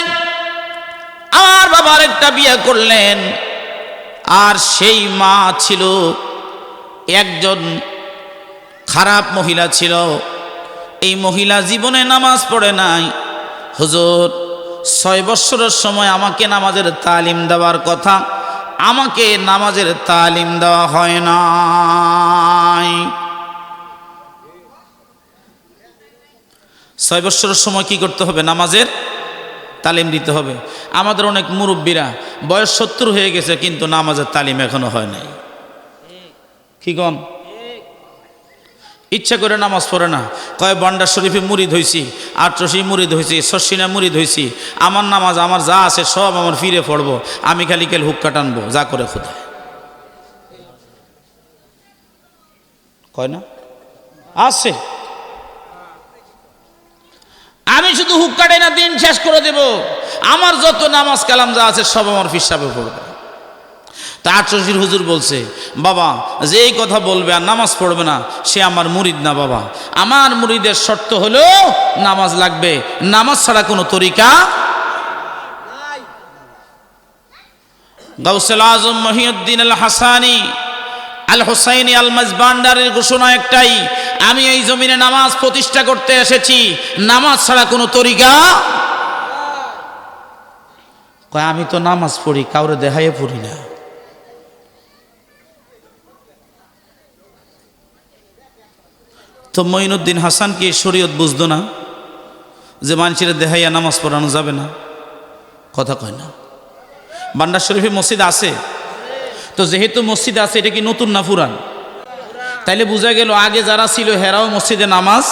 আমার বাবার একটা বিয়ে করলেন, আর সেই মা ছিল একজন খারাপ মহিলা ছিল। এই মহিলা জীবনে নামাজ পড়ে নাই। হুজুর, 6 বৎসরের সময় আমাকে নামাজের তালিম দেওয়ার কথা, আমাকে নামাজের তালিম দেওয়া হয় নাই। 6 বৎসরের সময় কি করতে হবে? নামাজের তালিম দিতে হবে। আমাদের অনেক মুরব্বীরা বয়স 70 হয়ে গেছে, কিন্তু নামাজের তালিম এখনো হয় নাই। কি কন? ইচ্ছা করে নামাজ পড়ে না, কয় বান্ডার শরীফে মুরিদ হয়েছি, আটরশি মুরিদ হয়েছি, শর্ষিনা মুরিদ হয়েছি, আমার নামাজ আমার যা আছে সব আমার ফিরে পড়বো, আমি খালি কেল হুক্কা টানবো, যা করে খোদা। কয় না? আছে। আমি শুধু হুক্কা টাইনা দিন শেষ করে দেব, আমার যত নামাজ কালাম যা আছে সব আমার ফিসাবে পড়বে। তার চশির হুজুর বলছে, বাবা যে এই কথা বলবে আর নামাজ পড়বে না, সে আমার মুরিদ না। বাবা, আমার মুরিদের শর্ত হলো নামাজ লাগবে, নামাজ ছাড়া কোনো তরিকা নাই। গাউসুল আজম মহিউদ্দিন আল হাসানি আল হুসাইনি আল মাজবান্ডারের ঘোষণা একটাই, আমি এই জমিনে নামাজ প্রতিষ্ঠা করতে এসেছি, নামাজ ছাড়া কোনো তরিকা। কয়, আমি তো নামাজ পড়ি, কাউরে দেখাইয়ে পড়ি না। তো মঈনুদ্দিন হাসান কি শরীয়ত বুঝতো না যে মানুষের দেহাইয়া নামাজ পড়ানো যাবে না? কথা কয় না। বান্ডার শরীফে মসজিদ আছে, তো যেহেতু মসজিদ আছে, এটা কি নতুন না পুরান? তাইলে বোঝা গেল আগে যারা ছিল হেরাও মসজিদে নামাজ।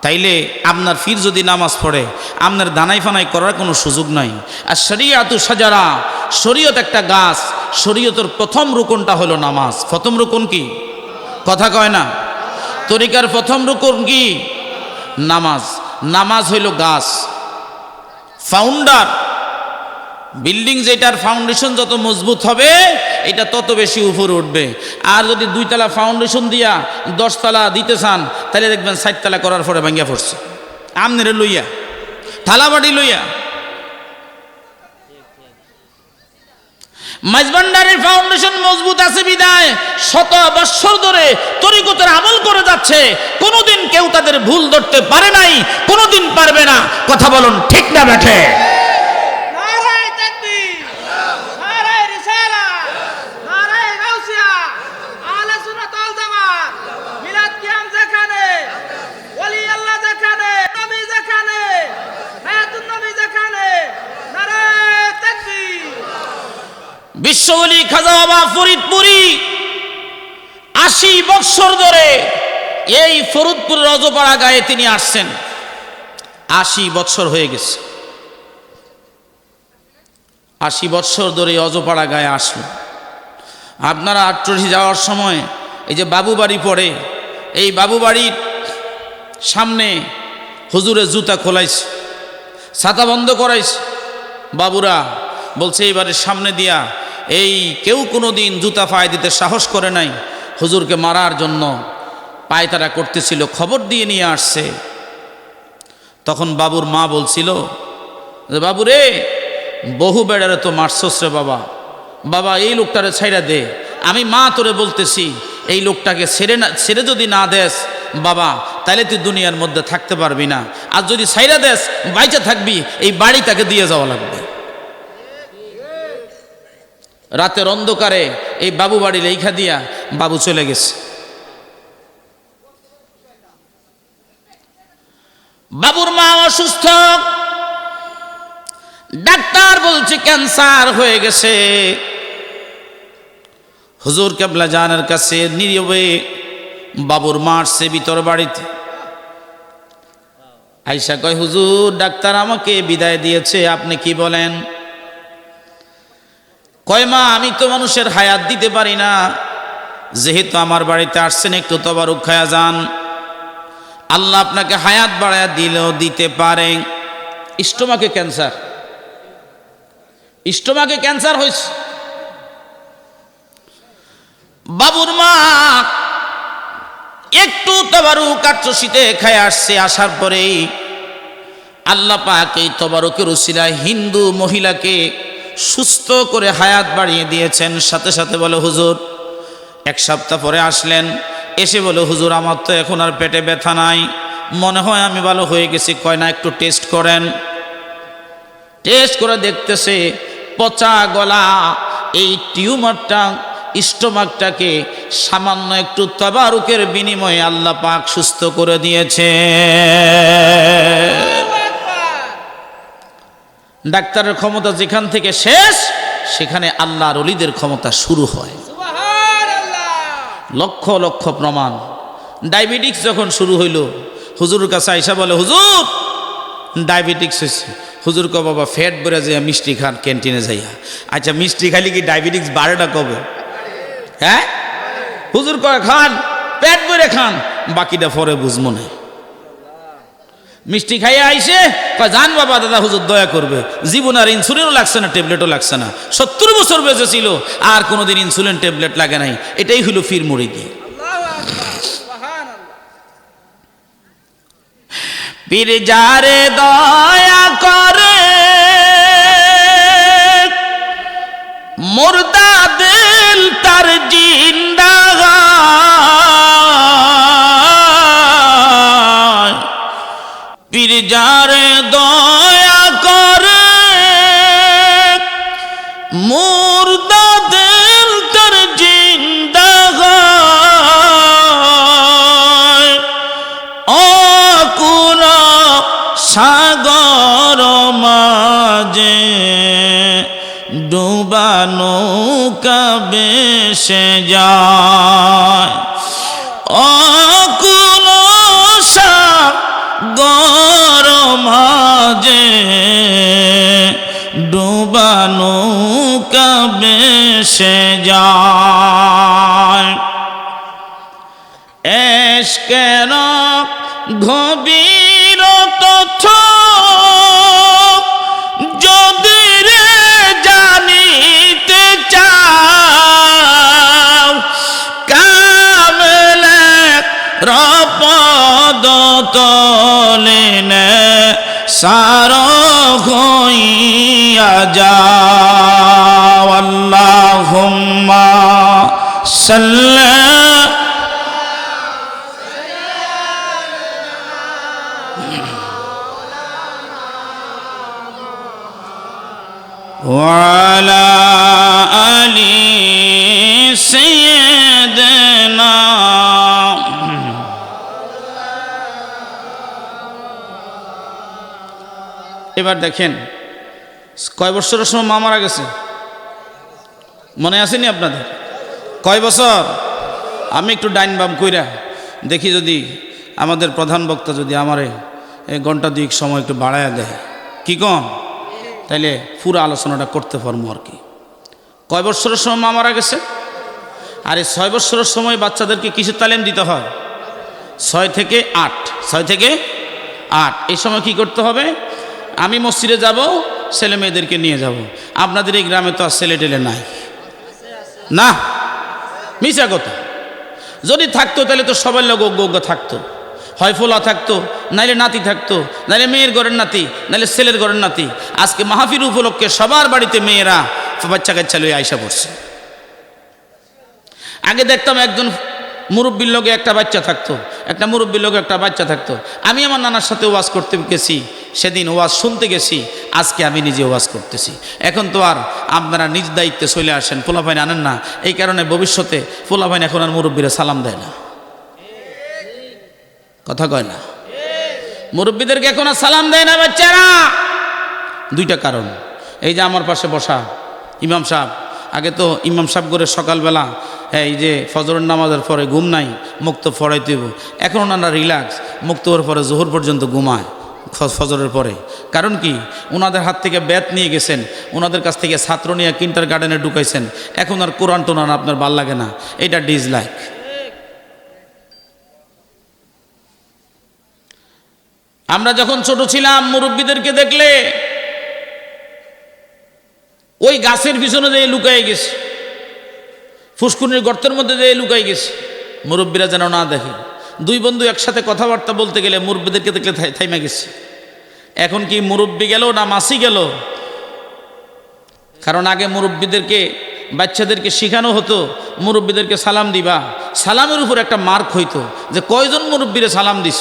তাইলে আপনার ফির যদি নামাজ পড়ে, আপনার দানাই ফানাই করার কোনো সুযোগ নাই। আর শরিয়াতু সাজারা, শরীয়ত একটা গাছ, শরীয়তের প্রথম রুকনটা হলো নামাজ। প্রথম রুকন কি? কথা কয় না। তরিকার প্রথম রুকন কি? নামাজ। নামাজ হইল গাছ, ফাউন্ডার। বিল্ডিং যেটার ফাউন্ডেশন যত মজবুত হবে, এটা তত বেশি উপরে উঠবে। আর যদি 2 তলা ফাউন্ডেশন দিয়া 10 তলা দিতে চান, তাহলে দেখবেন 4 তলা করার পরে ভাঙ্গিয়া পড়ছে। আমনেরে লইয়া, থালাবাড়ি লইয়া। মাইজভান্ডারির ফাউন্ডেশন মজবুত আছে বিদায় শত বছর ধরে তরিকতের আমল করে যাচ্ছে, কোনোদিন কেউ তাদের ভুল ধরতে পারে নাই, কোনোদিন পারবে না। কথা বলুন ঠিক না বেঠে? নারায়ে তাকবীর, নারায়ে রিসালাত, নারায়ে গাউসিয়া, আহলে সুন্নাত ওয়াল জামাত, মিলাদ কিয়াম যেখানে, ওলি আল্লাহ যেখানে, নবী যেখানে, হায়াতুন নবী যেখানে, নারায়ে তাকবীর। বিশ্বওলি খাজা বাবা ফরিদপুরি 80 বছর ধরে এই ফরিদপুর রজপাড়া গায়ে তিনি আসছেন। 80 বছর হয়ে গেছে, 80 বছর ধরে অজপাড়া গায়ে আসলো। আপনারা আটচল্লিশে যাওয়ার সময় এই যে বাবুবাড়ি পড়ে, এই বাবুবাড়ির সামনে হুজুরের জুতা খোলাইছে, ছাতা বন্ধ করাইছে। বাবুরা বলছে এইবারের সামনে দিয়া এই কেউ কোনো দিন জুতা পায়ে দিতে সাহস করে নাই, হুজুরকে মারার জন্য পায়তারা করতেছিল, খবর দিয়ে নিয়ে আসছে। তখন বাবুর মা বলছিল যে বাবু রে, বহু বেড়ারে তো মারছস রে বাবা, বাবা এই লোকটারে ছাইড়া দে, আমি মা তোরে বলতেছি এই লোকটাকে ছেড়ে যদি না দেস বাবা, তাহলে তুই দুনিয়ার মধ্যে থাকতে পারবি না, আর যদি ছাইড়া দেস বাইচা থাকবি, এই বাড়ি তাকে দিয়ে যাওয়া লাগবে। রাতের অন্ধকারে এই বাবু বাড়ি লেখা দিয়া বাবু চলে গেছে। বাবুর মা অসুস্থ, ডাক্তার বলছে ক্যান্সার হয়ে গেছে। হুজুর কেবলা জানের কাছে নীরবে বাবুর মা আসছে ভিতর বাড়িতে। আইসা কয় হুজুর ডাক্তার আমাকে বিদায় দিয়েছে, আপনি কি বলেন? কয় মা আমি তো মানুষের হায়াত দিতে পারি না, যেহেতু আমার বাড়িতে আসছেন একটু তবারুক খায়া যান, আল্লাহ আপনাকে হায়াত বাড়ায়া দিলেও দিতে পারে। স্টোমাকে ক্যান্সার, স্টোমাকে ক্যান্সার হয়েছে। বাবুর মা একটু তবারুক আচ্ছসিতে খায় আসছে, আসার পরেই আল্লাহ পাক এই তবারুকের উসিলায় হিন্দু মহিলাকে সুস্থ করে হায়াত বাড়িয়ে দিয়েছেন। সাথে সাথে বলে হুজুর, 1 সপ্তাহ পরে আসলেন, এসে বলে হুজুর আমার তো এখন আর পেটে ব্যথা নাই, মনে হয় আমি ভালো হয়ে গেছি। কয় না একটু টেস্ট করেন। টেস্ট করে দেখতেছে পচা গলা এই টিউমারটা, স্টোমাকটাকে সামান্য একটু তবারুকের বিনিময়ে আল্লাহ পাক সুস্থ করে দিয়েছে। ডাক্তারের ক্ষমতা যেখান থেকে শেষ, সেখানে আল্লাহর ওলিদের ক্ষমতা শুরু হয়। সুবহানাল্লাহ। লক্ষ লক্ষ প্রমাণ। ডায়াবেটিক্স যখন শুরু হইল, হুজুরের কাছে আইসা বলে হুজুর ডায়াবেটিক্স হয়েছে। হুজুর কো বাবা ফ্যাট বেড়ে যায়, মিষ্টি খান ক্যান্টিনে যাইয়া। আচ্ছা মিষ্টি খালি কি ডায়াবেটিক্স বাড়ে না কবে? হ্যাঁ হুজুর কয় খান, পেট ভরে খান, বাকিটা পরে বুঝবো না। মিষ্টি খাইয়ে আইসে কয় জান বাবা দাদা হুজুর দয়া করবে, জীবন আর ইনসুলিনও লাগছে না, ট্যাবলেটও লাগছে না, 70 বছর বেঁচে ছিল আর কোনোদিন ইনসুলিন ট্যাবলেট লাগে নাই। এটাই হলো ফির মুড়ি গিয়ে। পীর যারে দয়া করে মুর্দা দিল তার জিন্দা হয়, পীর যারে দয়া করে মুর্দা দিল তার জিন্দা হয়, অকুল সাগর মাঝে ডুবানো কাবেশে যায়, অকুল সাগর মাঝে ডুবানো কাবেশে যায়। এশকের গভীর তথ্য যদি রে জানিতে চাও, কামেলে রপদ তলিনে সার হইয়া যাও আল্লাহুম্মা সাল্লি وعلى آل سيدنا এবার দেখেন কয় বছরের সময় মা মারা গেছে মনে আসেনি আপনাদের কয় বছর আমি একটু ডাইন বাম কইরা দেখি যদি আমাদের প্রধান বক্তা যদি আমারে এই ঘন্টা দুই সময় একটু বাড়ায়া দেয় কি কম তাইলে পুরো আলোচনাটা করতে পারবো আর কি কয় বছরের সময় মা মারা গেছে আর এই 6 বছরের সময় বাচ্চাদেরকে কিসের তালিম দিতে হয় 6 থেকে 8 এই সময় কি করতে হবে আমি মসজিদে যাব ছেলে মেয়েদেরকে নিয়ে যাব আপনাদের এই গ্রামে তো আর ছেলে টেলে নাই না মিশা কথা যদি থাকতো তাহলে তো সবার লোক অজ্ঞ থাকতো হয় ফোলা থাকতো নাইলে নাতি থাকতো নাইলে মেয়ের ঘরের নাতি নাইলে ছেলের ঘরের নাতি আজকে মাহফিল উপলক্ষে সবার বাড়িতে মেয়েরা বাচ্চা কাচ্চা লইয়া আইসা পড়ছে আগে দেখতাম একজন মুরব্বির লোকে একটা বাচ্চা থাকতো একটা মুরব্বির লোকে একটা বাচ্চা থাকতো আমি আমার নানার সাথে ওয়াজ করতে গেছি সেদিন ওয়াজ শুনতে গেছি আজকে আমি নিজে ওয়াজ করতেছি এখন তো আর আপনারা নিজ দায়িত্বে চলে আসেন পোলাপাইন আনেন না এই কারণে ভবিষ্যতে পোলাপাইন এখন আর মুরব্বিরা সালাম দেয় না কথা কয় না মুরব্বীদেরকে এখন আর সালাম দেয় না বাচ্চারা দুইটা কারণ এই যে আমার পাশে বসা ইমাম সাহেব আগে তো ইমাম সাহেব করে সকালবেলা এই যে ফজরের নামাজের পরে ঘুম নাই মুক্ত ফড়াইতে হইব এখন ওনারা রিল্যাক্স মুক্ত হওয়ার পরে জোহর পর্যন্ত ঘুমায় ফজরের পরে কারণ কি ওনাদের হাত থেকে ব্যাত নিয়ে গেছেন ওনাদের কাছ থেকে ছাত্র নিয়ে কিন্টার গার্ডেনে ঢুকাইছেন এখন আর কোরআন টোনান আপনার ভাল লাগে না এটা ডিসলাইক আমরা যখন ছোট ছিলাম মুরব্বীদেরকে দেখলে ওই গাছের পিছনে যেয়ে লুকাই গেছে ফুসকুনির গর্তের মধ্যে যেয়ে লুকাই গেছে মুরব্বীরা যেন না দেখে দুই বন্ধু একসাথে কথাবার্তা বলতে গেলে মুরব্বীদেরকে দেখলে থাইমা গেছে এখন কি মুরব্বী গেল না মাসি গেল কারণ আগে মুরব্বীদেরকে বাচ্চাদেরকে শেখানো হতো মুরব্বীদেরকে সালাম দিবা সালামের উপর একটা মার্ক হইতো যে কয়জন মুরব্বীরে সালাম দিছ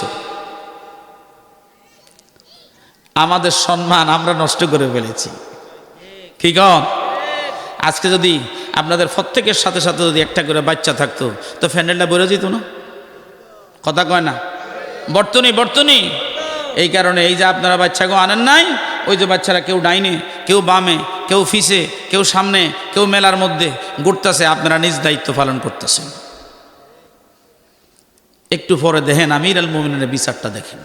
আমাদের সম্মান আমরা নষ্ট করে ফেলেছি কি কন আজকে যদি আপনাদের প্রত্যেকের সাথে সাথে যদি একটা করে বাচ্চা থাকতো তো ফ্যান্ডেলটা বেরো যেত না কথা কয় না বর্তনী এই কারণে এই যে আপনারা বাচ্চাকে আনেন নাই ওই যে বাচ্চারা কেউ ডাইনে কেউ বামে কেউ ফিসে কেউ সামনে কেউ মেলার মধ্যে ঘুরতেছে আপনারা নিজ দায়িত্ব পালন করতেছেন একটু পরে দেখেন আমিরুল মুমিনের বিচারটা দেখেন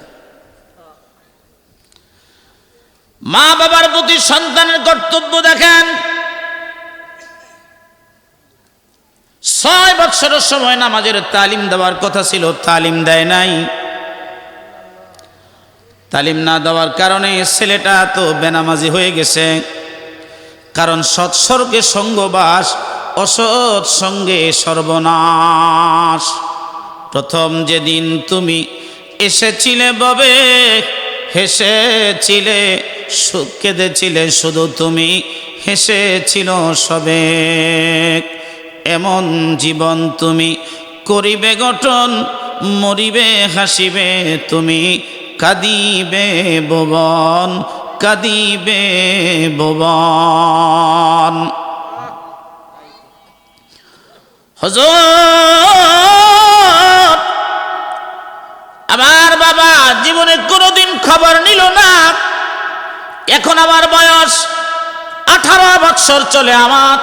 মা বাবার প্রতি সন্তানের কর্তব্য দেখেন 6 বছরের সময় নামাজের তালিম দেওয়ার কথা ছিল তালিম দেয় নাই তালিম না দেওয়ার কারণে ছেলেটা তো বেনামাজি হয়ে গেছে কারণ সৎসর্গে সঙ্গবাস অসৎ সঙ্গে সর্বনাশ প্রথম যেদিন তুমি এসেছিলে ববে হেসেছিলে কেঁদেছিলে শুধু তুমি হেসেছিল সবে এমন জীবন তুমি করিবে গঠন মরিবে হাসিবে তুমি কাঁদিবে ভুবন কাঁদিবে ভুবন হুজুর আমার বাবা জীবনে কোনোদিন খবর নিল না এখন আমার বয়স 18 বছর চলে আমার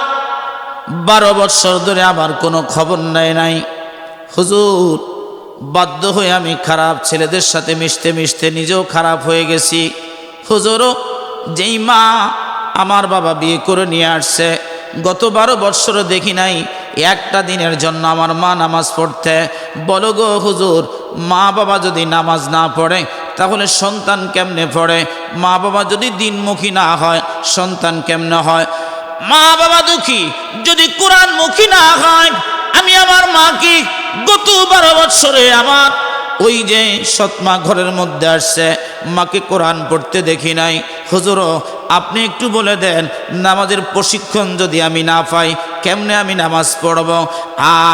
12 বছর ধরে আমার কোনো খবর নেয় নাই হুজুর বাধ্য হয়ে আমি খারাপ ছেলেদের সাথে মিশতে মিশতে নিজেও খারাপ হয়ে গেছি হুজুরও যেই মা আমার বাবা বিয়ে করে নিয়ে আসছে গত 12 বছরও দেখি নাই একটা দিনের জন্য আমার মা নামাজ পড়তে বলো গো হুজুর মা বাবা যদি নামাজ না পড়ে তাহলে সন্তান কেমনে পড়ে মা বাবা যদি দিনমুখী না হয় সন্তান কেমনে হয় মা বাবা দুঃখী যদি কোরআনমুখী না হয় আমি আমার মাকে গত 12 বছরে আমার ওই যে সৎমা ঘরের মধ্যে আসছে, মাকে কোরআন পড়তে দেখি নাই। হুজুর আপনি একটু বলে দেন, নামাজের প্রশিক্ষণ যদি আমি না পাই কেমনে আমি নামাজ পড়ব?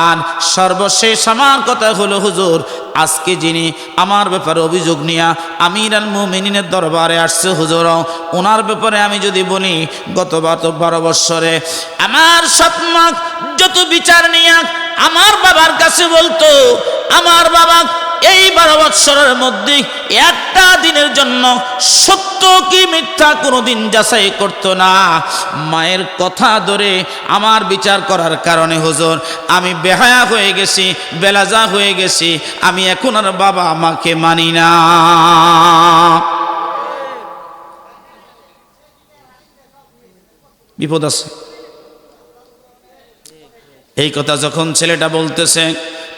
আর সর্বশেষ আমার কথা হলো, হুজুর আজকে যিনি আমার ব্যাপারে অভিযোগ নিয়ে আমির আল মুমিনিনের দরবারে আসছে, হুজুর ওনার ব্যাপারে আমি যদি বলি, গত 12 বৎসরে আমার সৎমা যত বিচার নিয়ে আমার বাবার কাছে বলতো, আমার বাবা এই 12 বৎসরের মধ্যে একটা দিনের জন্য সত্য কি মিথ্যা কোনোদিন যাচাই করতো না। মায়ের কথা ধরে আমার বিচার করার কারণে হুজুর আমি বেহায়া হয়ে গেছি, বেলাজা হয়ে গেছি, আমি এখন আর বাবা মাকে মানি না। বিপদ আছে। এই কথা যখন ছেলেটা বলতেছে,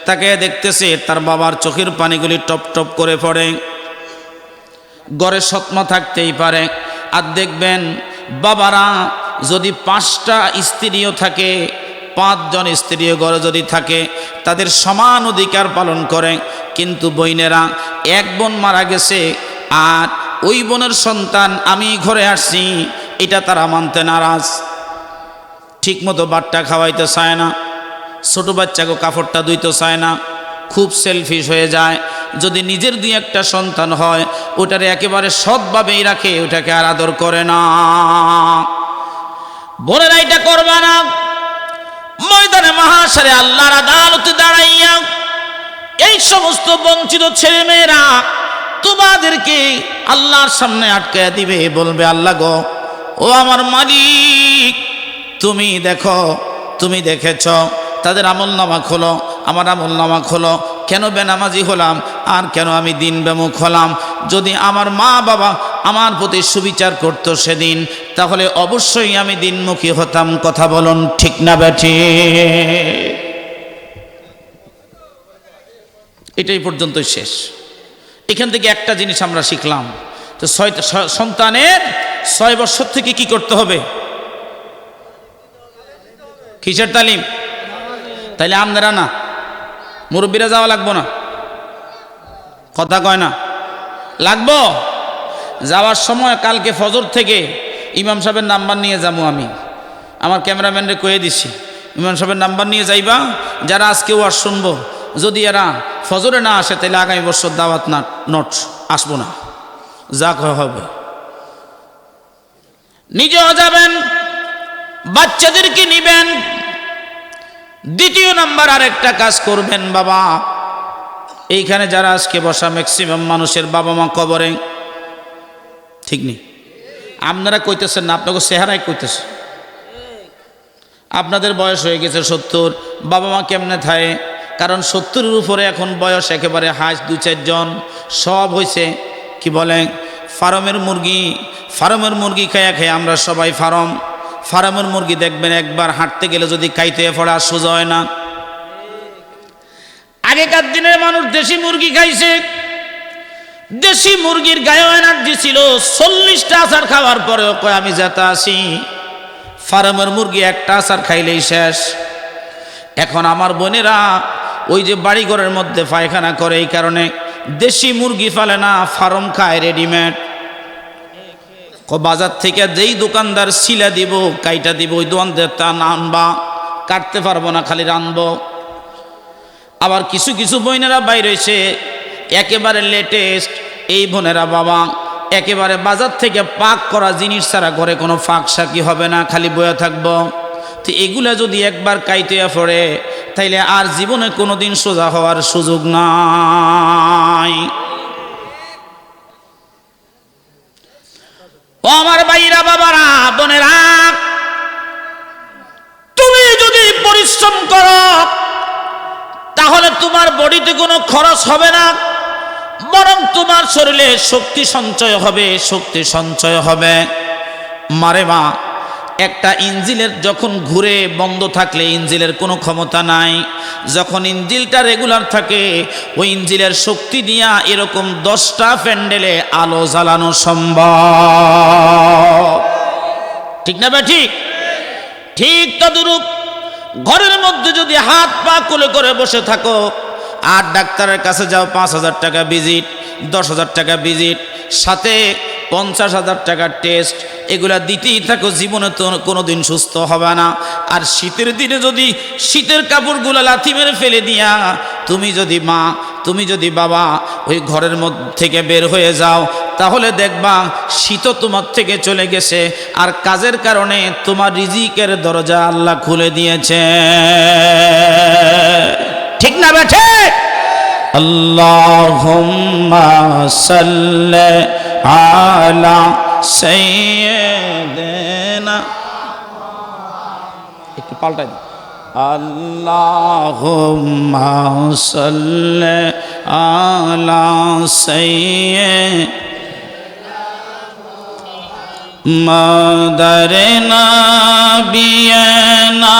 তাকে দেখতেছে তার বাবার চোখের পানিগুলি টপ টপ করে পড়ে। ঘরে সৎমা থাকতেই পারে, আর দেখবেন বাবারা যদি 5টা স্ত্রীও থাকে, 5 জন স্ত্রীও ঘরে যদি থাকে, তাদের সমান অধিকার পালন করে। কিন্তু বোনেরা, এক বোন মারা গেছে আর ওই বোনের সন্তান আমি ঘরে আসছি, এটা তারা মানতে নারাজ। ঠিক মতো বাট্টা খাওয়াইতে চায় না, ছোট বাচ্চাকে কাপড়টা ধুইতে চায় না, খুব সেলফিশ হয়ে যায়। যদি নিজের 2-1টা সন্তান হয়, ওটারে একেবারে সৎভাবেই রাখে, ওটাকে আর আদর করে না। বোনেরা এটা করবা না। ময়দানে মাহাশারে আল্লাহর আদালতে দাঁড়াইয়া এই সমস্ত বঞ্চিত ছেলে মেয়েরা তোমাদেরকে আল্লাহর সামনে আটকায়া দিবে, বলবে আল্লাহ গো, ও আমার মালিক তুমি দেখো, তুমি দেখেছ তাদের আমলনামা খোলো, আমার আমলনামা খোলো, কেন বেনামাজি হলাম আর কেন আমি দিন বেমুখ হলাম? যদি আমার মা বাবা আমার প্রতি সুবিচার করতো সেদিন, তাহলে অবশ্যই আমি দিনমুখী হতাম। কথা বলুন ঠিক না বেঠি? এটাই পর্যন্তই শেষ। এখান থেকে একটা জিনিস আমরা শিখলাম, তো সন্তানের 6 বছর থেকে কি করতে হবে? কিসের তালিম? তাইলে আপনারা না, মুরব্বীরা যাওয়া লাগবো না? কথা কয় না? লাগবো। যাওয়ার সময় কালকে ফজর থেকে ইমাম সাহেবের নাম্বার নিয়ে যাবো। আমি আমার ক্যামেরাম্যানরে কয়ে দিছি, ইমাম সাহেবের নাম্বার নিয়ে যাইবা। যারা আজকে ওয়াজ শুনবো, যদি এরা ফজরে না আসে, তাহলে আগামী বছর দাওয়াত না নোট আসবো না, যা হবে। নিজেও যাবেন, বাচ্চাদেরকে নিবেন। দ্বিতীয় নাম্বার আরেকটা কাজ করবেন, বাবা এইখানে যারা আজকে বসা ম্যাক্সিমাম মানুষের বাবা মা কবরে, ঠিক নেই? আপনারা কইতেছেন না, আপনাকে চেহারাই কইতেছে। আপনাদের বয়স হয়ে গেছে 70, বাবা মা কেমনে থাকে? কারণ 70-এর উপরে এখন বয়স একেবারে হাঁস 2-4 জন, সব হয়েছে কি বলে ফার্মের মুরগি। ফার্মের মুরগি খেয়ে খেয়ে আমরা সবাই ফার্মের মুরগি দেখবেন একবার হাঁটতে গেলে যদি খাইতে পড়া সোজা হয় না। আগেকার দিনের মানুষ দেশি মুরগি খাইছে, দেশি মুরগির গায়ে এনার্জি ছিল। 40টা আচার খাওয়ার পরেও কয় আমি যেতে আসি। ফার্মের মুরগি একটা আচার খাইলেই শেষ। এখন আমার বোনেরা ওই যে বাড়িঘরের মধ্যে পায়খানা করে, এই কারণে দেশি মুরগি ফেলে না, ফার্ম খায় রেডিমেড। বাজার থেকে যেই দোকানদার শিলা দিব, কাইটা দিব, ওই দোকানদার তা আনবা, কাটতে পারবো না, খালি রানবো। আবার কিছু কিছু বোনেরা বাইরে এসে একেবারে লেটেস্ট, এই বোনেরা বাবা একেবারে বাজার থেকে পাক করা জিনিস ছাড়া ঘরে কোনো ফাঁক শাকি হবে না, খালি বয়ে থাকবো। তো এগুলা যদি একবার কাইতে পড়ে, তাইলে আর জীবনে কোনোদিন সোজা হওয়ার সুযোগ নাই। ও আমার ভাইরা, বাবারা, বোনেরা, তুমি যদি পরিশ্রম করো তাহলে তোমার বডিতে কোনো খরচ হবে না, বরং তোমার শরীরে শক্তি সঞ্চয় হবে, শক্তি সঞ্চয় হবে। মারে মা, একটা ইঞ্জিনের যখন ঘুরে বন্ধ থাকলে ইঞ্জিনের কোনো ক্ষমতা নাই। যখন ইঞ্জিনটা রেগুলার থাকে, ওই ইঞ্জিনের শক্তি দিয়া এরকম 10টা প্যান্ডেলে আলো জ্বালানো সম্ভব। ঠিক না ভাই? ঠিক ঠিক তদ্রূপ ঘরের মধ্যে যদি হাত পা কোলে করে বসে থাকো, আর ডাক্তারের কাছে যাও 5,000 টাকা ভিজিট, 10,000 টাকা ভিজিট, সাথে 50,000 টাকার টেস্ট, এগুলা দিতেই থাকো, জীবনে তো কোনোদিন সুস্থ হবে না। আর শীতের দিনে যদি শীতের কাপড়গুলো লাথি মেরে ফেলে দিয়া তুমি যদি মা, তুমি যদি বাবা ওই ঘরের মধ্যে থেকে বের হয়ে যাও, তাহলে দেখবা শীতও তোমার থেকে চলে গেছে, আর কাজের কারণে তোমার রিজিকের দরজা আল্লাহ খুলে দিয়েছে। ঠিক না বেঠে? আল্লাহুম্মা সাল্লি আলা সাইয়্যিদিনা, একটু পাল্টাই দাও। আল্লাহুম্মা সাল্লি আলা সাইয়্যিদিনা মাদারিনা বিয়ানা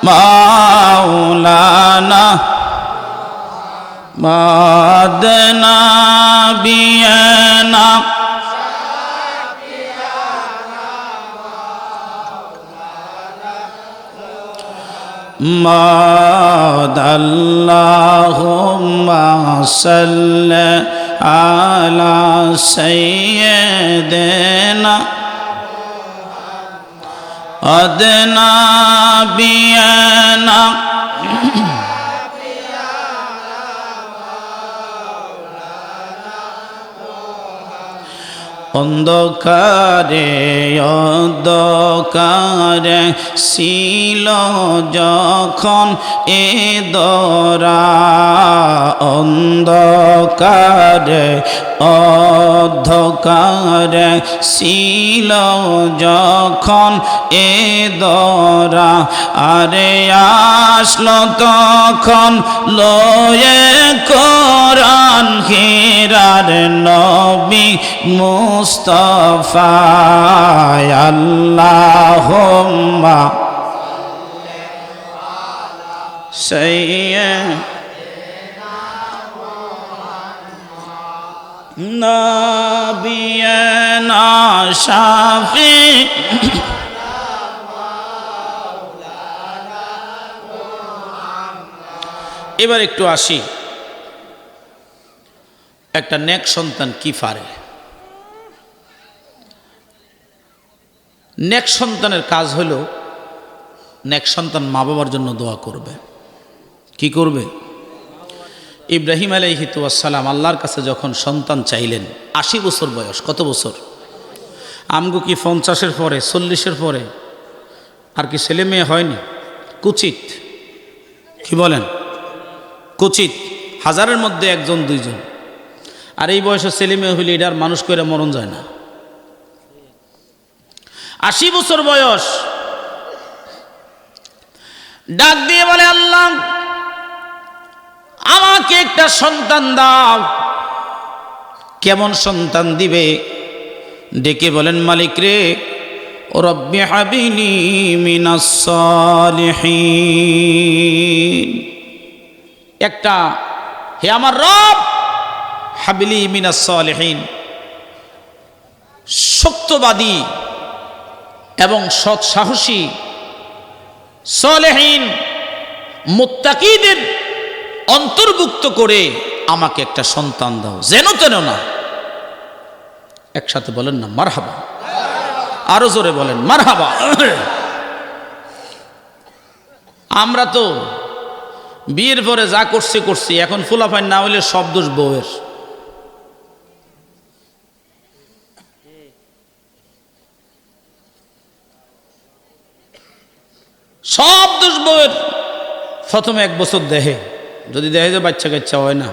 মাওলানা মাদনা বিয়ানা মাদাল্লাহুম্মা সাল্লি আলা সাইয়্যিদিনা আদনা বিয়ানা অন্ধকারে অন্ধকারে ছিল যখন এ দরা, অন্ধকারে অন্ধকারে ছিল যখন এ দরা, আরে আসলো তখন লয়ে কোরআন হিরার নবী মুস্তাফা। আল্লাহুম্মা সাইয়্যিদিনা নাবিয়ানা শাফি। এবার একটু আসি, একটা নেক সন্তান কি পারে। নেক সন্তানের কাজ হলো, নেক সন্তান মা বাবার জন্য দোয়া করবে। কি করবে? ইব্রাহিম আলাইহিস সালাম আল্লাহর কাছে যখন সন্তান চাইলেন, 80 বছর বয়স, কত বছর? আমগো কি 50-এর পরে 40-এর পরে আর কি ছেলে মেয়ে হয়নি? কুচিত, কি বলেন? কুচিত, হাজারের মধ্যে 1-2 আর এই বয়সে ছেলে মেয়ে হইলে এটা আর মানুষ করে মরণ যায় না। 80 বছর বয়স, ডাক দিয়ে বলে, আল্লাহ আমাকে একটা সন্তান দাও। কেমন সন্তান দিবে? ডেকে বলেন, মালিক রে, রব্বি হাবিলি মিনাস সালিহিন, একটা, হে আমার রব, হাবিলি মিনাস সালিহিন, সত্যবাদী এবং সৎ সাহসী সালেহীন মুত্তাকিদের অন্তর্ভুক্ত করে আমাকে একটা সন্তান দাও, যেন তেন না। একসাথে বলেন না মারহাবা, আরো জোরে বলেন মারহাবা। আমরা তো বিয়ের পরে যা করছি, এখন ফুলাফাই না হইলে সব দোষ বউয়ের। সব দোষ বউয়ের। প্রথমে 1 বছর দেহে, যদি দেখে যে বাচ্চা কাচ্চা হয় না,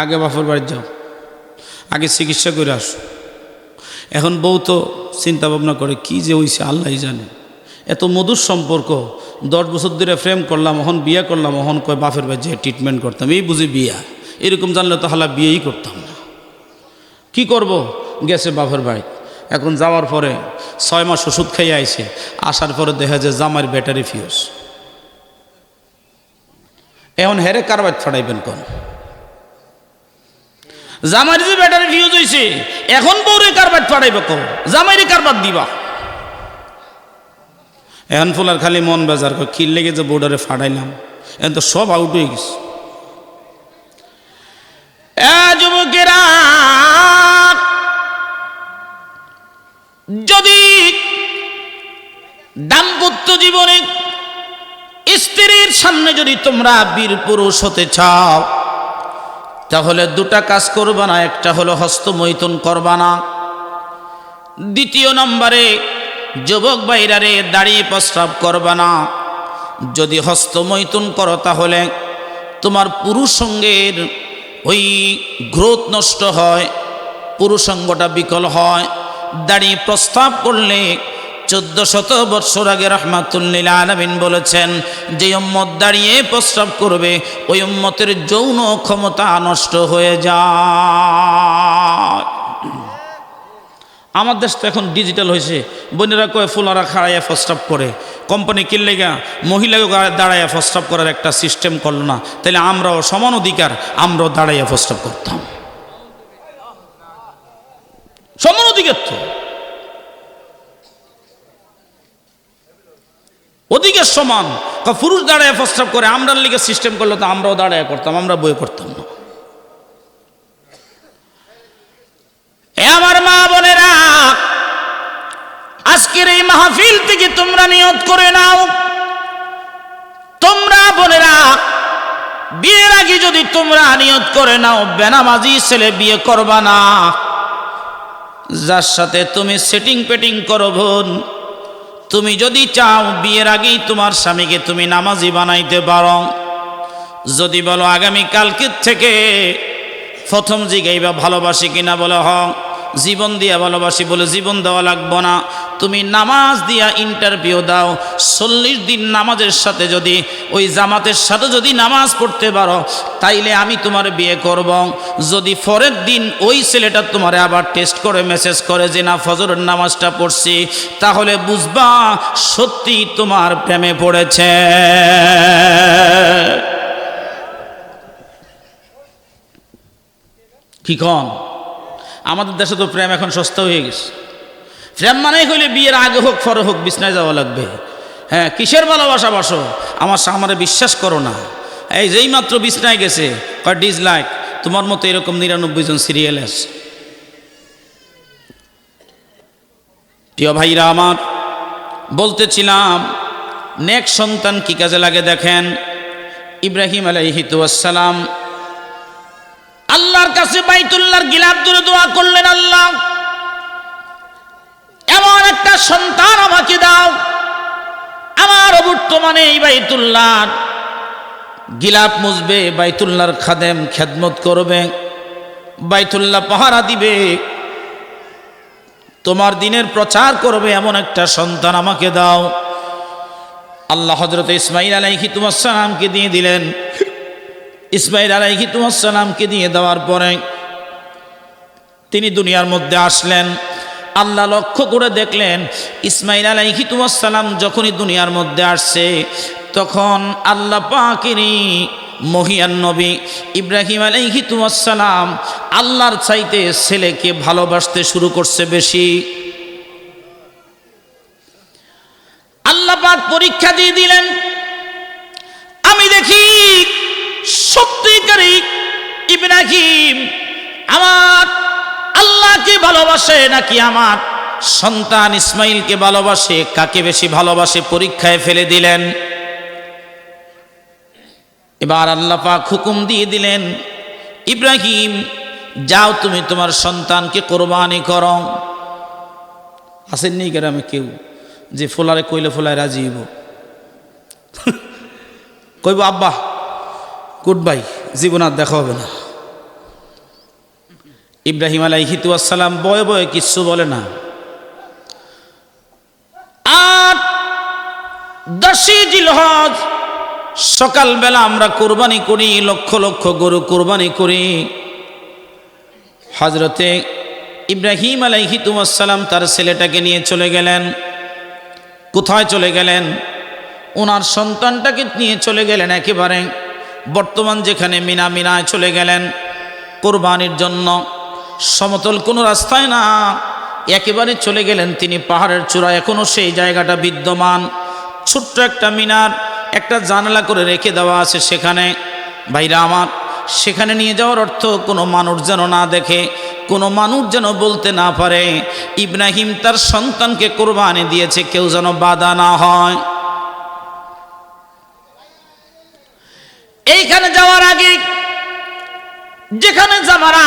আগে বাপের বাড়ি যাও, আগে চিকিৎসা করে আসো। এখন বউ তো চিন্তা ভাবনা করে কি যে হইছে আল্লাহই জানে। এত মধুর সম্পর্ক, 10 বছর ধরে প্রেম করলাম, এখন বিয়ে করলাম, এখন কয় বাপের বাড়ি যে ট্রিটমেন্ট করতাম, এই বুঝি বিয়া। এরকম জানলে তো হালা বিয়েই করতাম না। কি করব? গেছে বাপের বাড়ি, এখন যাওয়ার পরে 6 মাস ওষুধ খাইয়ে আইছে, আসার পরে দেখা যায় জামার ব্যাটারি ফিউজ। এখন হেরে কারবার ছড়াইবেন কোন? জামাই যে ব্যাটারি ফিউজ হয়েছে, এখন বউরে কারবার ছড়াইবে কোন? জামাইরে কারবার দিবা। এখন ফুলার খালি মন বেজার কি লেগে যে বোর্ডারে ফাটাইলাম, এখন তো সব আউট হয়ে গেছে। যুবকেরা, যদি দাম্পত্য জীবনে স্ত্রীর সামনে যদি তোমরা বীর পুরুষ হতে চাও, তাহলে দুটা কাজ করবা না। একটা হলো হস্তমৈথুন করবা না। দ্বিতীয় নম্বরে যুবক বাইরারে দাঁড়িয়ে প্রস্রাব করবা না। যদি হস্তমৈথুন করো তাহলে তোমার পুরুষাঙ্গের ওই গ্রোথ নষ্ট হয়, পুরুষাঙ্গটা বিকল হয়। দাঁড়িয়ে প্রস্তাব করলে 1400 বৎসর আগে রাহমাতুল্লিল আলামিন বলেছেন, যে উম্মত দাঁড়িয়ে প্রস্রাব করবে ওই উম্মতের যৌন ক্ষমতা নষ্ট হয়ে যায়। আমার দেশ তো এখন ডিজিটাল হয়েছে, বোনেরা কয়ে ফুলারা খাড়াইয়া প্রস্রাব করে, কোম্পানি কিনলে গা মহিলাকে দাঁড়াইয়া প্রস্রাব করার একটা সিস্টেম করলো না, তাহলে আমরাও সমান অধিকার, আমরাও দাঁড়াইয়া প্রস্রাব করতাম, সমান অধিকার। তো অধিকার সমান, পুরুষ দাঁড়ায় প্রস্রাব করে, আমরার লিগে সিস্টেম করলে তো আমরাও দাঁড়ায় করতাম, আমরা বই করতাম না। আমার মা বোনেরা, আজকের এই মাহফিল থেকে তোমরা নিয়ত করে নাও, তোমরা বোনেরা বিয়ের আগে যদি তোমরা নিয়ত করে নাও বেনামাজি ছেলে বিয়ে করবা না। যার সাথে তুমি সেটিং পেটিং করো বোন, তুমি যদি চাও বিয়ের আগেই তোমার স্বামীকে তুমি নামাজি বানাইতে পারো। যদি বলো আগামী কালকের থেকে প্রথম জিগাইবা ভালোবাসি কিনা, বলে হ, জীবন দিয়া ভালোবাসি, বলে জীবন দেওয়া লাগবো না, তুমি নামাজ দিয়া ইন্টারভিউ দাও। 40 দিন নামাজের সাথে যদি ওই জামাতের সাথে যদি নামাজ পড়তে পারো, তাইলে আমি তোমার বিয়ে করব। যদি পরের দিন ওই ছেলেটা তোমারে আবার টেস্ট করে মেসেজ করে যে না ফজরের নামাজটা পড়ছি, তাহলে বুঝবা সত্যি তোমার প্রেমে পড়েছে। কি কন? আমাদের দেশে তো প্রেম এখন সস্তা হয়ে গেছে। প্রেম মানে হইলে বিয়ের আগে হোক পরে হোক বিছনায় যাওয়া লাগবে। হ্যাঁ, কিসের ভালোবাসা বাসো, আমারে বিশ্বাস করো না। এই যেই মাত্র বিছনায় গেছে কয় ডিসলাইক, তোমার মতো এরকম 99 জন সিরিয়াল আছে। প্রিয় ভাইরা আমার, বলতেছিলাম নেক সন্তান কি কাজে লাগে দেখেন। ইব্রাহিম আলাইহিস সালাম আল্লাহর কাছে বাইতুল্লাহর গিলাফ ধরে দোয়া করলেন, আল্লাহ এমন একটা সন্তান আমাকে দাও, আমার বর্তমানে এই বাইতুল্লাহর গিলাফ মুছবে, বাইতুল্লাহর খাদেম খেদমত করবে, বাইতুল্লাহ পাহারা দিবে, তোমার দিনের প্রচার করবে, এমন একটা সন্তান আমাকে দাও। আল্লাহ হযরত ইসমাঈল আলাইহিস সালামকে দিয়ে দিলেন। ইসমাঈল আলাইহিস সালামকে দিয়ে দেওয়ার পরে তিনি দুনিয়ার মধ্যে আসলেন। আল্লাহ লক্ষ্য করে দেখলেন ইসমাঈল আলাইহিস সালাম যখনই দুনিয়ার মধ্যে আসছে, তখন আল্লাহ পাকেরই মহিয়ান নবী ইব্রাহিম আলাইহিস সালাম আল্লাহর চাইতে ছেলেকে ভালোবাসতে শুরু করছে বেশি। আল্লাহ পাক পরীক্ষা দিয়ে দিলেন, আমি দেখি সত্যিকারী ইব্রাহিম আমার আল্লাহকে ভালোবাসে নাকি আমার সন্তান ইসমাইলকে ভালোবাসে, কাকে বেশি ভালোবাসে পরীক্ষায় ফেলে দিলেন। এবার আল্লাহ পাক হুকুম দিয়ে দিলেন, ইব্রাহিম যাও তুমি তোমার সন্তানকে কোরবানি করো। আসেননি গ্রামে কেউ যে ফোলারে কইলে ফোলায় রাজি হইব, কইব আব্বা গুড বাই, জীবন আর দেখা হবে না। ইব্রাহিম আলাইহিস সালাম বয়ে বয়ে কিচ্ছু বলে না। আর 10 জিলহজ সকালবেলা আমরা কোরবানি করি, লক্ষ লক্ষ গরু কোরবানি করি। হযরতে ইব্রাহিম আলাইহিস সালাম তার ছেলেটাকে নিয়ে চলে গেলেন। কোথায় চলে গেলেন? ওনার সন্তানটাকে নিয়ে চলে গেলেন একেবারে বর্তমান যেখানে মিনায় চলে গেলেন কোরবানির জন্য। সমতল কোনো রাস্তায় না, একেবারে চলে গেলেন তিনি পাহাড়ের চূড়ায়, এখনো সেই জায়গাটা বিদ্যমান। ছোট্ট একটা মিনার, একটা জানালা করে রেখে দেওয়া আছে সেখানে। ভাইরা আমার, সেখানে নিয়ে যাওয়ার অর্থ কোনো মানুষ যেন না দেখে, কোনো মানুষ যেন বলতে না পারে ইব্রাহিম তার সন্তানকে কোরবানি দিয়েছে, কেউ যেন বাধা না হয়। এইখানে যাওয়ার আগে যেখানে জামারা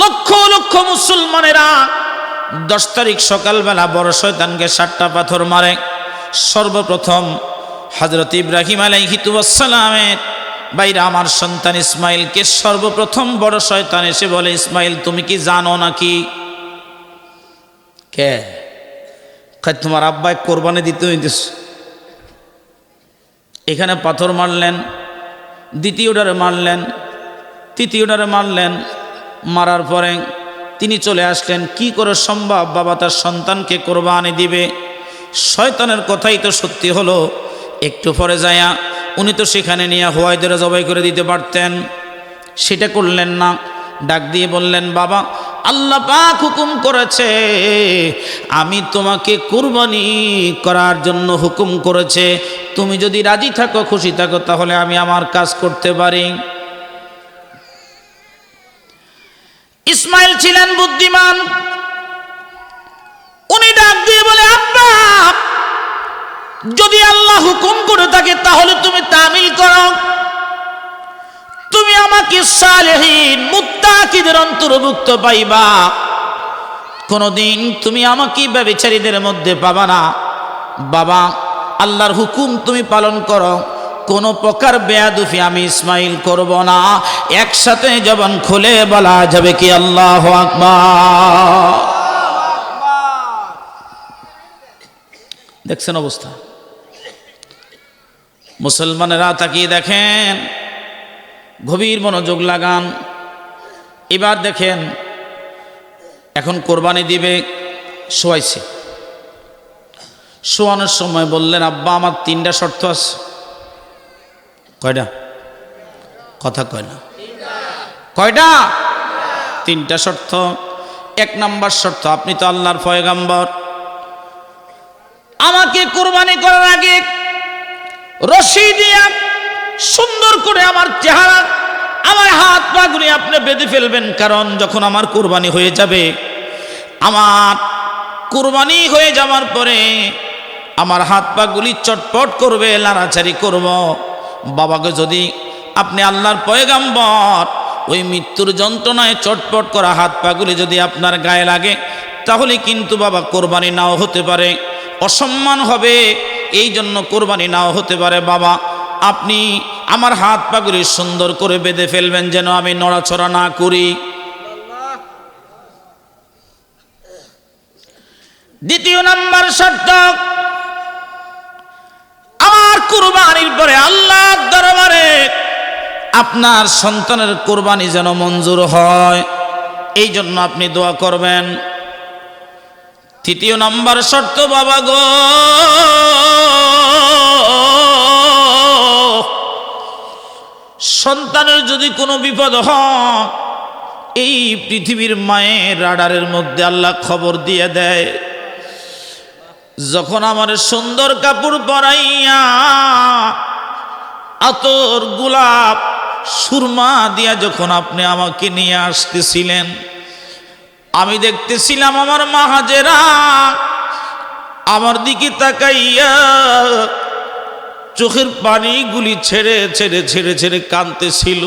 লক্ষ লক্ষ মুসলমানেরা 10 তারিখ সকালবেলা বড় শয়তানকে 7টা পাথর মারে, সর্বপ্রথম হযরত ইব্রাহিম আলাইহিসসালামের বাইরে আমার সন্তান ইসমাইলকে সর্বপ্রথম বড় শয়তান এসে বলে, ইসমাইল তুমি কি জানো নাকি? কে কয় তোমার আব্বাই কোরবানি দিতে হইতেছে। এখানে পাথর মারলেন, দ্বিতীয়টারে মারলেন, তৃতীয়টারে মারলেন। মারার পরে তিনি চলে আসলেন, কি করে সম্ভব বাবা তার সন্তানকে কোরবানি দিবে? শয়তানের কথাই তো সত্যি হলো। একটু পরে যায়া উনি তো সেখানে নিয়ে হোয়াইদের জবাই করে দিতে পারতেন, সেটা করলেন না। ডাক দিয়ে বললেন, বাবা আল্লাহ পাক হুকুম করেছে, আমি তোমাকে কুরবানি করার জন্য হুকুম করেছে, তুমি যদি রাজি থাকো খুশি থাকো তাহলে আমি আমার কাজ করতে পারি। ইসমাইল ছিলেন বুদ্ধিমান, উনি ডাক দিয়ে বলে, আব্বা যদি আল্লাহ হুকুম করে থাকে তাহলে তুমি তামিল করো, তুমি আমাকে সালেহীন মুত্তাকিদের অন্তর্ভুক্ত পাইবা, কোনদিন তুমি আমাকে ব্যভিচারীদের মধ্যে পাবা না। বাবা আল্লাহর হুকুম তুমি পালন করো, কোনো প্রকার বেয়াদুফি আমি ইসমাইল করব না। একসাথে জবান খুলে বলা যাবে কি আল্লাহু আকবার। দেখছেন অবস্থা? মুসলমানেরা তাকিয়ে দেখেন, গভীর মনোযোগ লাগান। এবার দেখেন, এখন কোরবানি দিবে, শোয়াইছে। শোয়ানোর সময় বললেন, আব্বা আমার 3টা শর্ত আছে। কয়টা? কথা কয় না। কয়টা? 3টা শর্ত। 1 নম্বর শর্ত, আপনি তো আল্লাহর পয়গম্বর, আমাকে কোরবানি করার আগে রশি দিয়া সুন্দর করে আমার চেহারা, আমার হাত পা গুলি আপনি বেঁধে ফেলবেন, কারণ যখন আমার কোরবানি হয়ে যাবে, আমার কোরবানি হয়ে যাওয়ার পরে আমার হাত পা গুলি চটপট করবে, লাড়াচাড়ি করব। বাবাকে যদি আপনি আল্লাহর পয়গম্বর, ওই মৃত্যুর যন্ত্রণায় চটপট করা হাত পা গুলি যদি আপনার গায়ে লাগে তাহলে কিন্তু বাবা কোরবানি নাও হতে পারে, অসম্মান হবে, এই জন্য কোরবানি নাও হতে পারে। বাবা আপনি আমার হাত পাগুলি সুন্দর করে বেঁধে ফেলবেন যেন আমি নড়াচড়া না করি। দ্বিতীয় নাম্বার শর্ত, আমার কুরবানির পরে আল্লাহর দরবারে আপনার সন্তানের কুরবানি যেন মঞ্জুর হয়, এই জন্য আপনি দোয়া করবেন। তৃতীয় নাম্বার শর্ত, বাবা গো সন্তানের যদি কোনো বিপদ হয়, এই পৃথিবীর মায়ের রাডারের মধ্যে আল্লাহ খবর দিয়ে দেয়। যখন আমার সুন্দর কাপড় পরাইয়া আতর গোলাপ সুরমা দিয়া যখন আপনি আমাকে নিয়ে আসতেছিলেন, আমি দেখতেছিলাম আমার মা হাজেরা আমার দিকে তাকাইয়া চোখের পানিগুলি ছেড়ে ছেড়ে ছেড়ে ছেড়ে কাঁদতেছিল,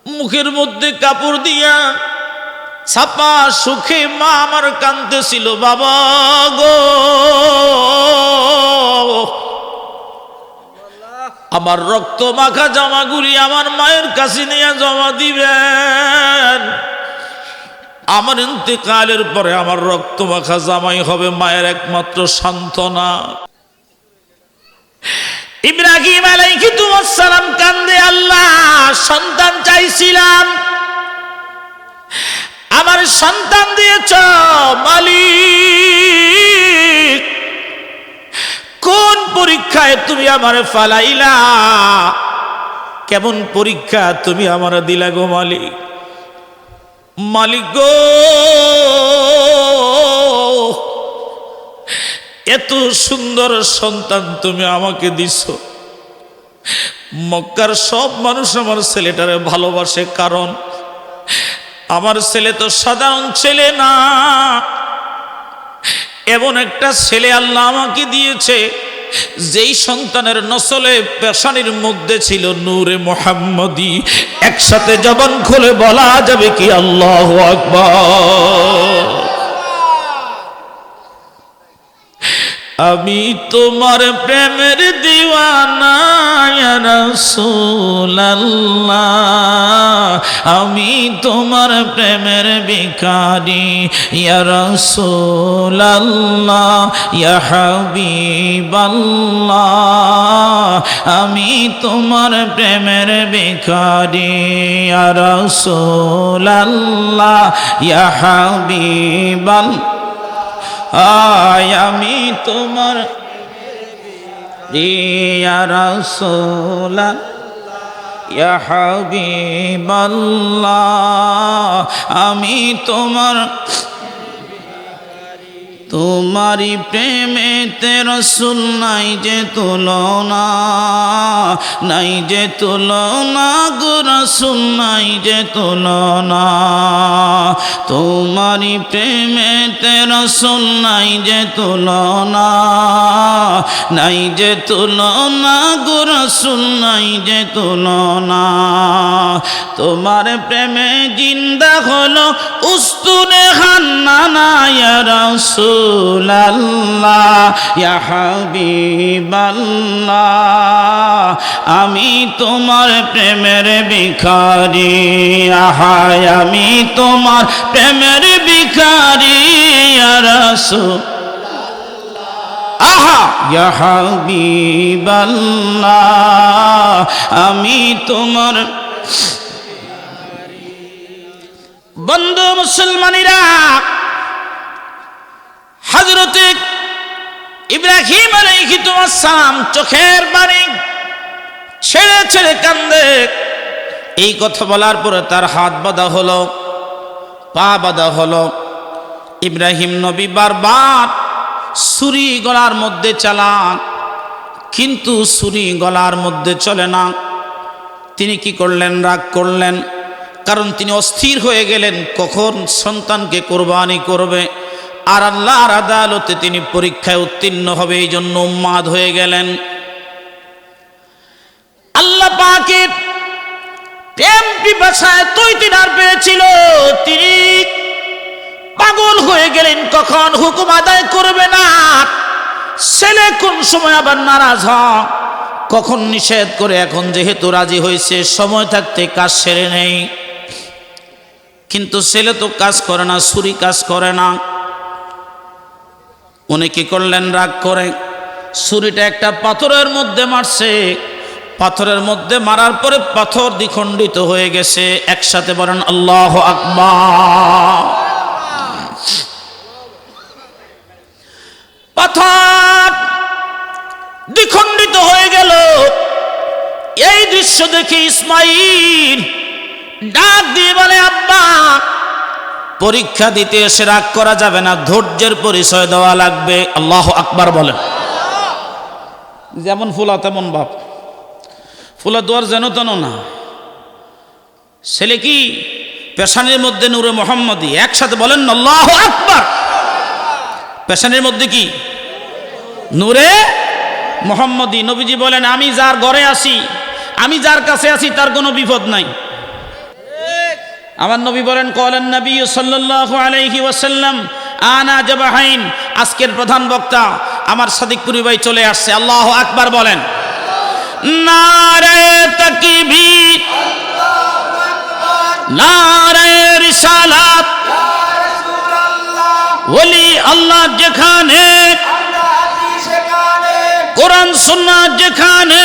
মুখের মধ্যে কাপড় দিয়া ছাপা সুখে মা আমার কাঁদতেছিল। বাবা গো আমার রক্ত মাখা জামাগুলি আমার মায়ের কাছে নিয়ে জমা দিবেন, আমার ইন্তেকালের পরে আমার রক্ত মাখা জামাই হবে মায়ের একমাত্র সান্ত্বনা। ইব্রাহিম আলাইহিসসালাম কান্দে, আল্লাহ সন্তান চাইছিলাম, আমার সন্তান দিয়েছ মালিক, কোন পরীক্ষায় তুমি আমার ফালাইলা, কেমন পরীক্ষা তুমি আমার দিলা গো মালিক। মালিক গো এত সুন্দর সন্তান তুমি আমাকে দিছো। মক্কার সব মানুষ আমার ছেলেটারে ভালোবাসে, কারণ আমার ছেলে তো সাধারণ ছেলে না, এমন একটা ছেলে আল্লাহ আমাকে দিয়েছে যেই সন্তানের নসলে পেশানির মধ্যে ছিল নূরে মুহাম্মদী। একসাথে জবান খুলে বলা যাবে কি আল্লাহু আকবার। আমি তোমার প্রেমের দিওয়ানা ইয়া রাসূলুল্লাহ, আমি তোমার প্রেমের ভিখারি ইয়া রাসূলুল্লাহ, ইয়া হাবিবাল্লাহ, আমি তোমার প্রেমের ভিখারি ইয়া রাসূলুল্লাহ, ইয়া হাবিবাল্লাহ, আমি তোমার ইয়া রাসূলুল্লাহ, ইয়া হাবিবাল্লাহ, আমি তোমার তোমারি প্রেমেতে রাসূল নাই যে তুলনা, নাই যে তুলনা গো রাসূল নাই যে তুলনা, তোমারি প্রেমেতে রাসূল নাই যে তুলনা, নাই যে তুলনা গো রাসূল নাই যে তুলনা, তোমার প্রেমে জিন্দা হলো উস্তুনে হান্নানা ইয়া রাসূল রাসূলুল্লাহ, ইয়া হাবিবাল্লাহ, আমি তোমার প্রেমের ভিখারি, আহায় আমি তোমার প্রেমের ভিখারি ইয়া রাসূলুল্লাহ, আহা ইয়া হাবিবাল্লাহ, আমি তোমার। বন্ধু মুসলমানেরা, হযরতে ইব্রাহিম আলাইহিস সালাম চোখের পানি ছেড়ে ছেড়ে কান্দে। এই কথা বলার পরে তার হাত বাঁধা হলো, পা বাঁধা হলো। ইব্রাহিম নবী বারবার ছুরি গলার মধ্যে চালান, কিন্তু ছুরি গলার মধ্যে চলে না। তিনি কি করলেন? রাগ করলেন, কারণ তিনি অস্থির হয়ে গেলেন কখন সন্তানকে কোরবানি করবে, আর আল্লাহর আদালতে তিনি পরীক্ষায় উত্তীর্ণ হবে, এই জন্য উন্মাদ হয়ে গেলেন। আল্লাহ পাকের প্রেম পিপাসায় তৈতিনার পেয়েছিল, তিনি পাগল হয়ে গেলেন কখন হুকুম আদায় করবে না, ছেলে কোন সময় আবার নারাজ হয়, কখন নিষেধ করে। এখন যেহেতু রাজি হয়েছে, সময় থাকতে কাজ সেরে নেই। কিন্তু ছেলে তো কাজ করে না, ছুরি কাজ করে না। উনি কি করলেন? রাগ করে ছুরিটা একটা পাথরের মধ্যে মারছে। পাথরের মধ্যে মারার পরে পাথর দ্বিখণ্ডিত হয়ে গেছে। একসাথে বলেন আল্লাহু আকবার। পাথর দ্বিখণ্ডিত হয়ে গেল। এই দৃশ্য দেখে ইসমাইল ডাক দিয়ে বলে, আব্বা, পরীক্ষা দিতে এসে রাগ করা যাবে না, ধৈর্যের পরিচয় দেওয়া লাগবে। আল্লাহু আকবার বলেন। যেমন ফুলা তেমন বাপ, ফুলা দোয়ার যেন তেন না। ছেলে কি পেশানির মধ্যে নূরে মুহাম্মদী, একসাথে বলেন আল্লাহু আকবার। পেশানির মধ্যে কি? নূরে মুহাম্মদী। নবীজি বলেন, আমি যার ঘরে আসি, আমি যার কাছে আসি, তার কোনো বিপদ নাই। আমার নবী বলেন, ক্বালান নবী সাল্লাল্লাহু আলাইহি ওয়াসাল্লাম আনা জাবাহাইন। আজকের প্রধান বক্তা আমার সাদিকপুরি ভাই চলে আসছে। আল্লাহু আকবার বলেন। নারে তাকবীর, আল্লাহু আকবার, নারে রিসালাত, ইয়া রাসূলুল্লাহ। ওলি আল্লাহ যেখানে, আমরা আছি সেখানে। কোরআন সুন্নাহ যেখানে,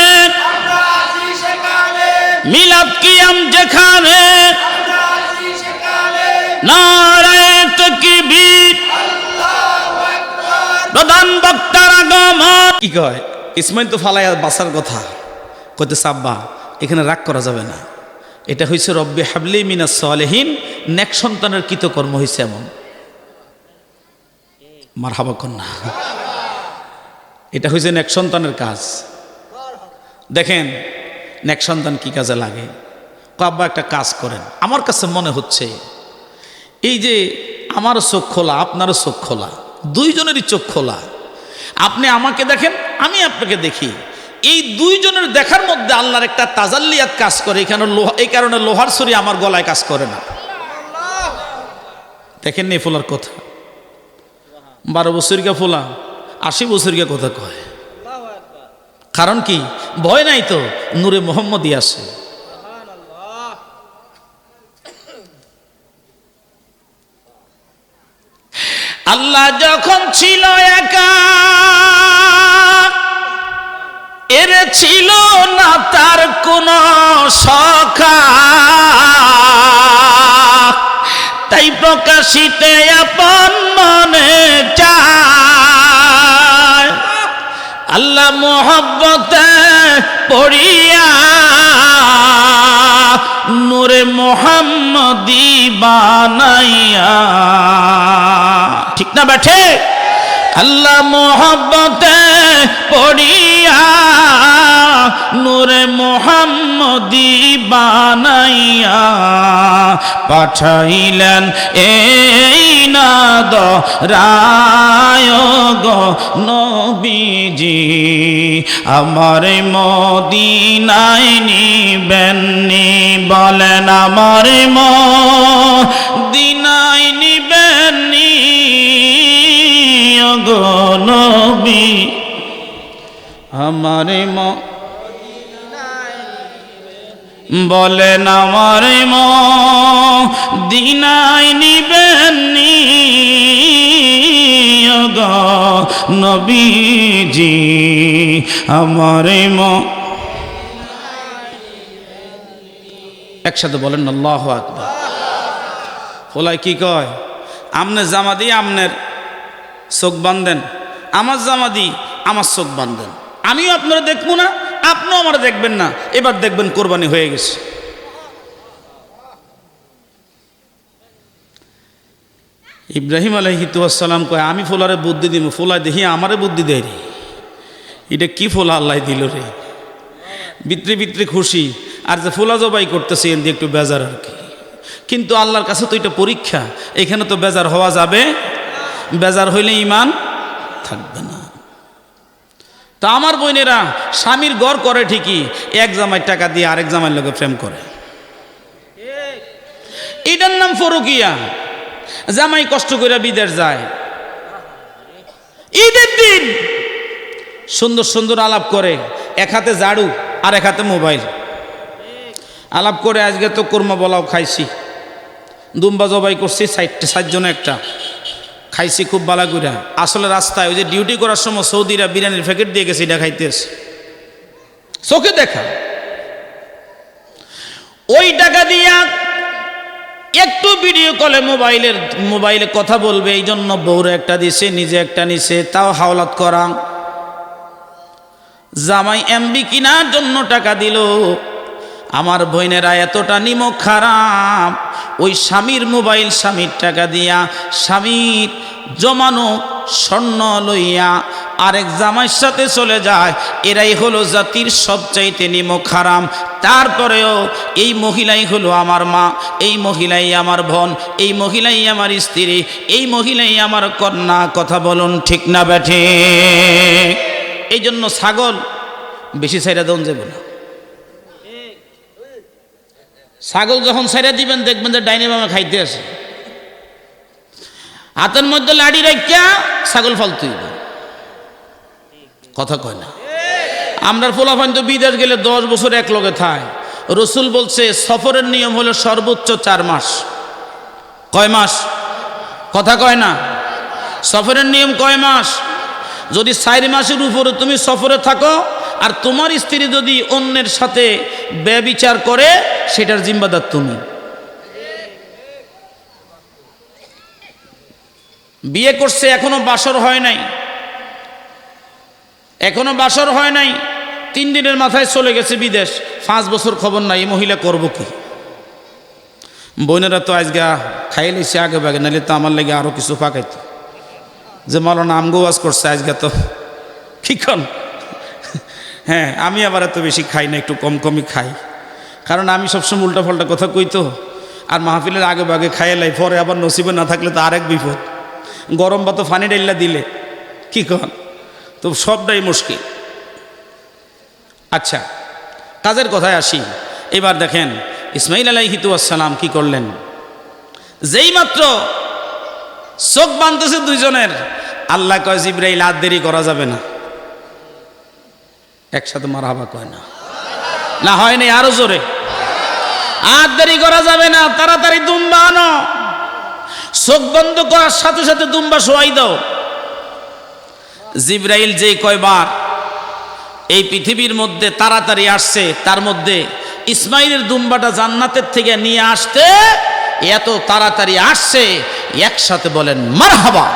আমরা আছি সেখানে। মিলাদ কিয়াম যেখানে, নারে তাকবীর, আল্লাহু আকবার। প্রধান বক্তার আগমন। কি কয়? ইসমাইল তো ফালায়া বাসার কথা কইতে, সাব্বা এখানে রাগ করা যাবে না। এটা হইছে রব্বি হাবলি মিনাস সালিহিন, নেক সন্তানের কৃতকর্ম হইছে এমন। মারহাবা কন্যা। এটা হয়েছে নেক সন্তানের কাজ। দেখেন নেক সন্তান কি কাজে লাগে। আব্বা একটা কাজ করেন, আমার কাছে মনে হচ্ছে এই যে আমারও চোখ খোলা আপনারও চোখ খোলা, দুইজনেরই চোখ খোলা। আপনি আমাকে দেখেন, আমি আপনাকে দেখি, এই দুইজনের দেখার মধ্যে আল্লাহর একটা তাজাল্লিয়াত কাজ করে। এই কারণে লোহার ছুরি আমার গলায় কাজ করে না। দেখেন নি ফোলার কথা, 12 বছরকে ফোলা 80 বছরকে কথা কয়। কারণ কি? ভয় নাই তো, নূরে মোহাম্মদই আছে। আল্লাহ যখন ছিল একা, এর ছিল না তার কোন সখা, তাই প্রকাশিতে আপন মনে চায় আল্লাহ মোহব্বতে পড়িয়া নূরে মোহাম্মদি বানাইয়া। ঠিক না বেঠে? আল্লাহ মোহব্বতে পড়িয়া নূরে মোহাম্মদি বানাইয়া পাঠাইলেন এই নাদ রায় গো নবীজি, আমার মদিনায় নিবেননি, বলেন আমার মদিনায় নিবেননি গো নবী, আমার বলেন আমার মদিনায় নিবেননি গো নবীজি, আমার একসাথে বলেন আল্লাহু আকবার। ফলাই কি কয়? আমনে জামা দিয়ে আমনের চোখ বাঁধেন, আমার জামা দি আমার চোখ বাঁধেন, আমিও আপনারা দেখবো না, আপনিও আমার দেখবেন না, এবার দেখবেন কোরবানি হয়ে গেছে। ইব্রাহিম আলাইহিসসালাম কয় আমি ফোলারে বুদ্ধি দিব, ফোলা দেখি আমারে বুদ্ধি দেয় রে, এটা কি ফোলা আল্লাহ দিল রে। ভিতরে ভিতরে খুশি, আর যে ফোলা জবাই করতেছে এর দিয়ে একটু বেজার আর কি। কিন্তু আল্লাহর কাছে তো এটা পরীক্ষা, এখানে তো বেজার হওয়া যাবে, বেজার হইলে ঈমান থাকবে না। তা আমার বোনেরা স্বামীর গড় করে ঠিকই, এক জামাই টাকা দিয়ে আরেক জামাইয়ের লোকে প্রেম করে, এটার নাম ফরকিয়া। জামাই কষ্ট করে বিদেশ যায়, ঈদের দিন সুন্দর সুন্দর আলাপ করে, এক হাতে ঝাড়ু আর এক হাতে মোবাইল, আলাপ করে আজকে তো কোরমা বলাও খাইছি, দুম্বা জবাই করছি 60 জনে একটা খাইছি খুব বালা করে। আসলে রাস্তায় ওই যে ডিউটি করার সময় সৌদিরা বিরিয়ানির প্যাকেট দিয়ে গেছে, এটা খাইতেছে, চোখে দেখা। ওই টাকা দিয়া একটু ভিডিও কলে মোবাইলে কথা বলবে, এই জন্য বউরে একটা দিছে, নিজে একটা নিছে, তাও হাওলাত করা। জামাই এমবি কেনার জন্য টাকা দিল। আমার বোনেরা এতটা নিমক খারাপ, ওই স্বামীর মোবাইল স্বামীর টাকা দিয়া স্বামীর জমানো স্বর্ণ লইয়া আরেক জামাইয়ের সাথে চলে যায়। এরাই হলো জাতির সবচাইতে নিমক হারাম। তারপরেও এই মহিলাই হলো আমার মা, এই মহিলাই আমার বোন, এই মহিলাই আমার স্ত্রী, এই মহিলাই আমার কন্যা। কথা বলুন ঠিক না বেঠে? এই জন্য ছাগল বেশি ছাইরা দেন যাবে না। ছাগল যখন ছাইরা দিবেন দেখবেন যে ডাইনে বামে খাইতে আছে, হাতের মধ্যে লাড়ি রাখিয়া ছাগল ফালতুই, কথা কয় না। আমরার পোলাপান তো বিদেশ গেলে 10 বছর এক লগে থায়। রসুল বলছে সফরের নিয়ম হলো সর্বোচ্চ 4 মাস। কয় মাস? কথা কয় না। সফরের নিয়ম কয় মাস? যদি 4 মাসের উপরে তুমি সফরে থাকো আর তোমার স্ত্রী যদি অন্যের সাথে ব্যভিচার করে, সেটার জিম্মাদার তুমি। বিয়ে করছে এখনো বাসর হয় নাই, এখনো বাসর হয় নাই, 3 দিনের মাথায় চলে গেছে বিদেশ, 5 বছর খবর নাই। এই মহিলা করবো কি? বোনেরা তো আজকে খাই লাইছে আগে বাগে, নাহলে তো আমার লাগে আরো কিছু পাকাইতো। যে মাওলানা আমগো ওয়াজ করছে আজকে তো কি কন? হ্যাঁ, আমি আবার এত বেশি খাই না, একটু কম কমই খাই, কারণ আমি সবসময় উল্টা পাল্টা কথা কই তো। আর মাহফিলের আগে বাগে খাইলাই, পরে আবার নসিবে না থাকলে তো আরেক বিপদ। গরম ভাত ফানি ডাইল্লা দিলে কি কন, তো সবটাই মুশকিল। আচ্ছা, কাজের কথায় আসি। এবার দেখেন ইসমাইল আলাইহিসসালাম কি করলেন। যেই মাত্র চোখ বাঁধতেছে দুইজনের, আল্লাহ কয় জিবরাইল আর দেরি করা যাবে না। একসাথে মারহাবা কয় না, না হয় নাই, আরো জোরে, আর দেরি করা যাবে না, তাড়াতাড়ি দুম্বা আনো। চোখ বন্ধ করার সাথে সাথে দুম্বা শোয়াই দাও। জিবরাইল যেই কয়বার এই পৃথিবীর মধ্যে তাড়াতাড়ি আসছে, তার মধ্যে ইসমাইলের দুম্বাটা জান্নাতের থেকে নিয়ে আসতে এত তাড়াতাড়ি আসছে, একসাথে বলেন মারহাবা।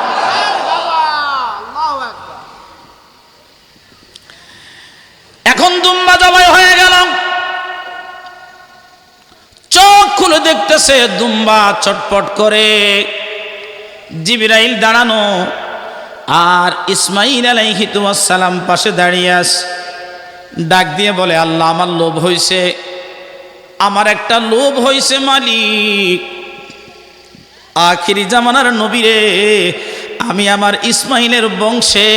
এখন দুম্বা জবাই হয়ে গেল, চোখ খুলে দেখতেছে দুম্বা চটপট করে, জিবরাইল দাঁড়ানো, আর ইসমাইল আলাইহিসসালাম পাশে দাঁড়িয়ে আছে। ডাক দিয়ে বলে, আল্লাহ আমার লোভ হইছে, আমার একটা লোভ হইছে মালিক, আখিরি জামানার নবী রে, আমি আমার ইসমাইলের বংশে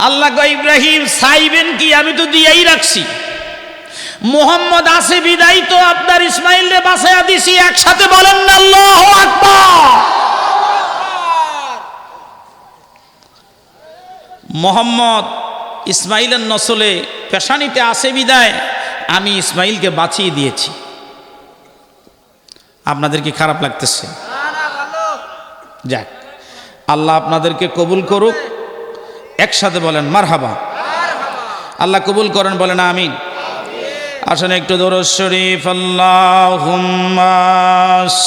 আল্লাহ গো ইব্রাহিম চাইবেন কি, আমি তো দিয়েই রাখছি। মোহাম্মদ আছে বিদায় তো আপনার ইসমাইলরে বাঁচাইয়া দিছি। একসাথে বলেন না আল্লাহু আকবার। মোহাম্মদ ইসমাইলের নসলে পেশানিতে আছে বিদায় আমি ইসমাইলকে বাঁচিয়ে দিয়েছি। আপনাদের কি খারাপ লাগতেছে? যাক, আল্লাহ আপনাদেরকে কবুল করুক। একসাথে বলেন মারহাবা। আল্লাহ কবুল করেন, বলেন আমিন। আসেন একটু দরুদ শরীফ, আল্লাহুম্মা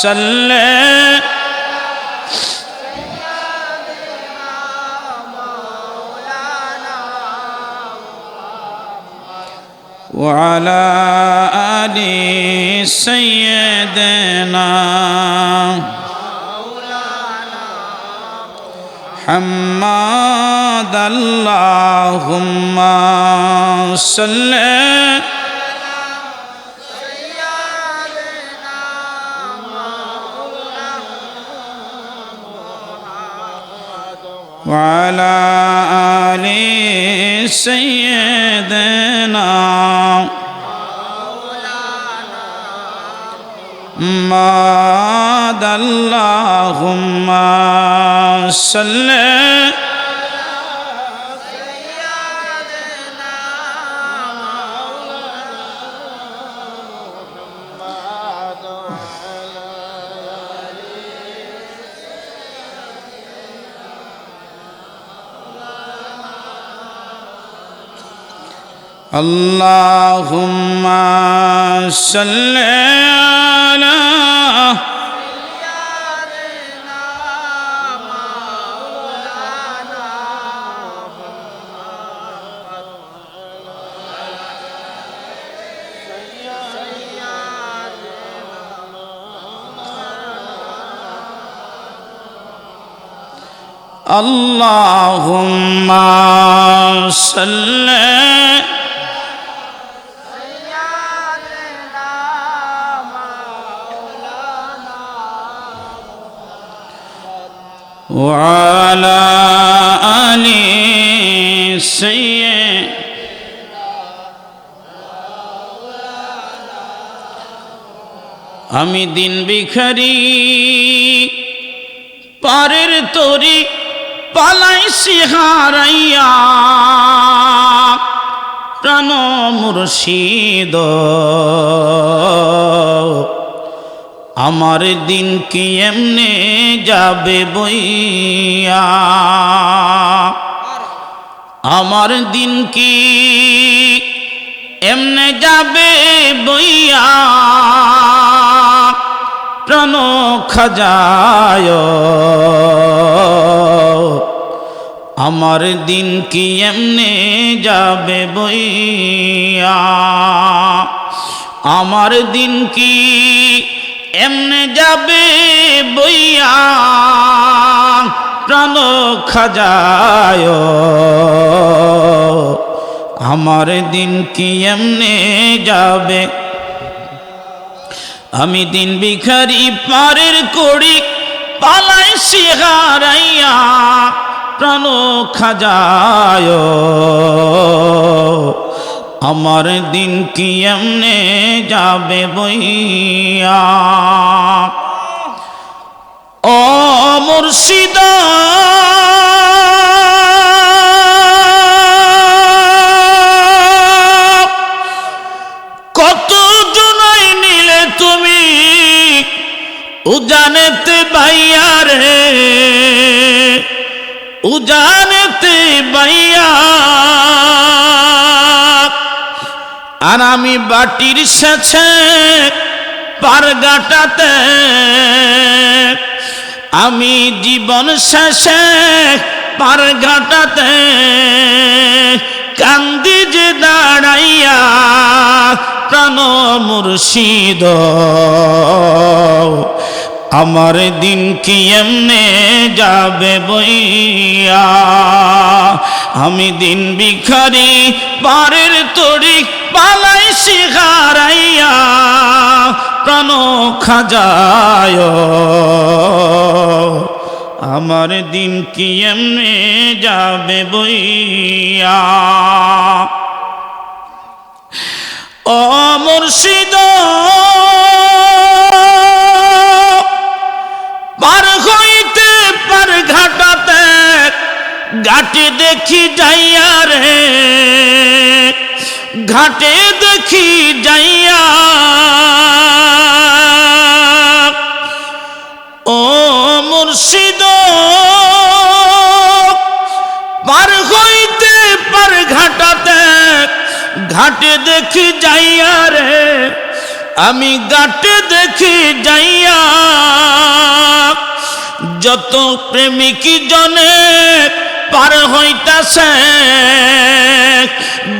সাল্লি ওয়া আলা আলি সাইয়্যিদিনা মুহাম্মাদ, আল্লাহুম্মা সাল্লি وعلى آل سيدنا محمد، اللهم صل اللهم صل على اللهم صل وعلى آل سيدنا আমি দিন ভিখারি পারের তরি পালাইছি হারাইয়া প্রাণ মুর্শিদ, আমার দিন কি এমনে যাবে বইয়া, আমার দিন কি এমনে যাবে বইয়া, প্রাণ খাজায়, আমার দিন কি এমনে যাবে বইয়া, আমার দিন কি এমনে যাবে বইয়া প্রাণ খাজায় আমার দিন কি এমনে যাবে আমি দিন ভিখারি পারের করি পালাইছি হারাইয়া প্রাণ খাজায় আমার দিন কি এমনে যাবে বইয়া ও মুর্শিদ কত জনাই নিলে তুমি উজানেতে বাইয়া রে উজানেতে বাইয়া আর আমি বাটির শেষে পারগাটাতে আমি জীবন শেষে পারগাটাতে কান্দি যে দাঁড়াইয়া প্রাণ মুর্শিদ আমার দিন কি এমনে যাবে বইয়া আমি দিন ভিখারি পারের তরি পালাইছি হারাইয়া প্রাণ খাজায় আমার দিন কি এমনে যাবে বইয়া ও মুর্শিদ পার হইতে পার ঘাটাতে ঘাটে দেখি যাইয়া রে ঘাটে দেখি যাইয়া ও মুর্শিদ পার হইতে পার ঘাটাতে ঘাটে দেখি যাইয়া রে আমি ঘাটে দেখি যাইয়া যত প্রেমিক জনে পার হইতাছে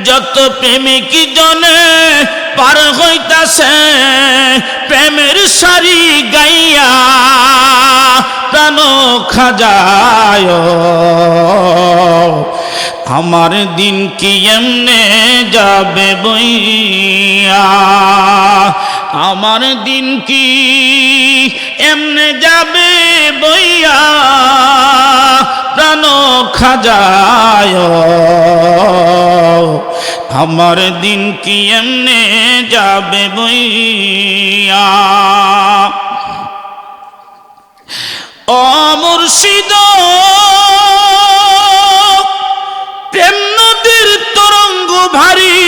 যত প্রেমিক জনে পার হইতাছে প্রেমের সারি গাইয়া প্রাণ খাজায় আমার দিন কি এমনে যাবে বইয়া আমার দিন কি এমনে যাবে বইয়া প্রাণ খাজায় আমার দিন কি এমনে যাবে বইয়া ও মুর্শিদ প্রেম নদীর তরঙ্গ ভারী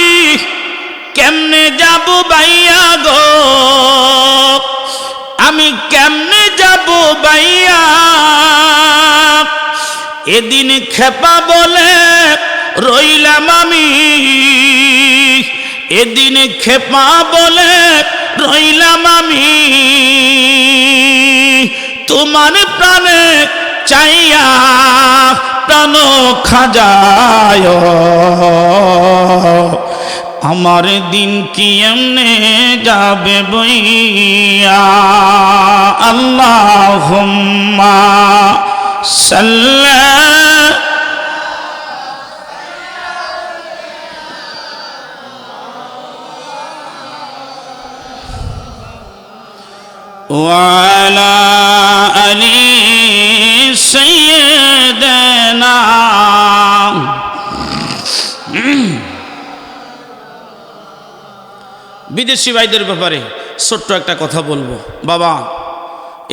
কেমনে যাব বাইয়া গো আমি কেমনে যাব বাইয়া এদিন খেপা বলে রইলাম আমি এদিন খেপা বলে রইলাম আমি তোমার প্রাণে চাইয়া প্রাণ খাজায় আমার দিন কি এমনে যাবে বইয়া আল্লাহুম্মা সাল্লি وعلى آل سيدنا বিদেশি ভাইদের ব্যাপারে ছোট্ট একটা কথা বলবো বাবা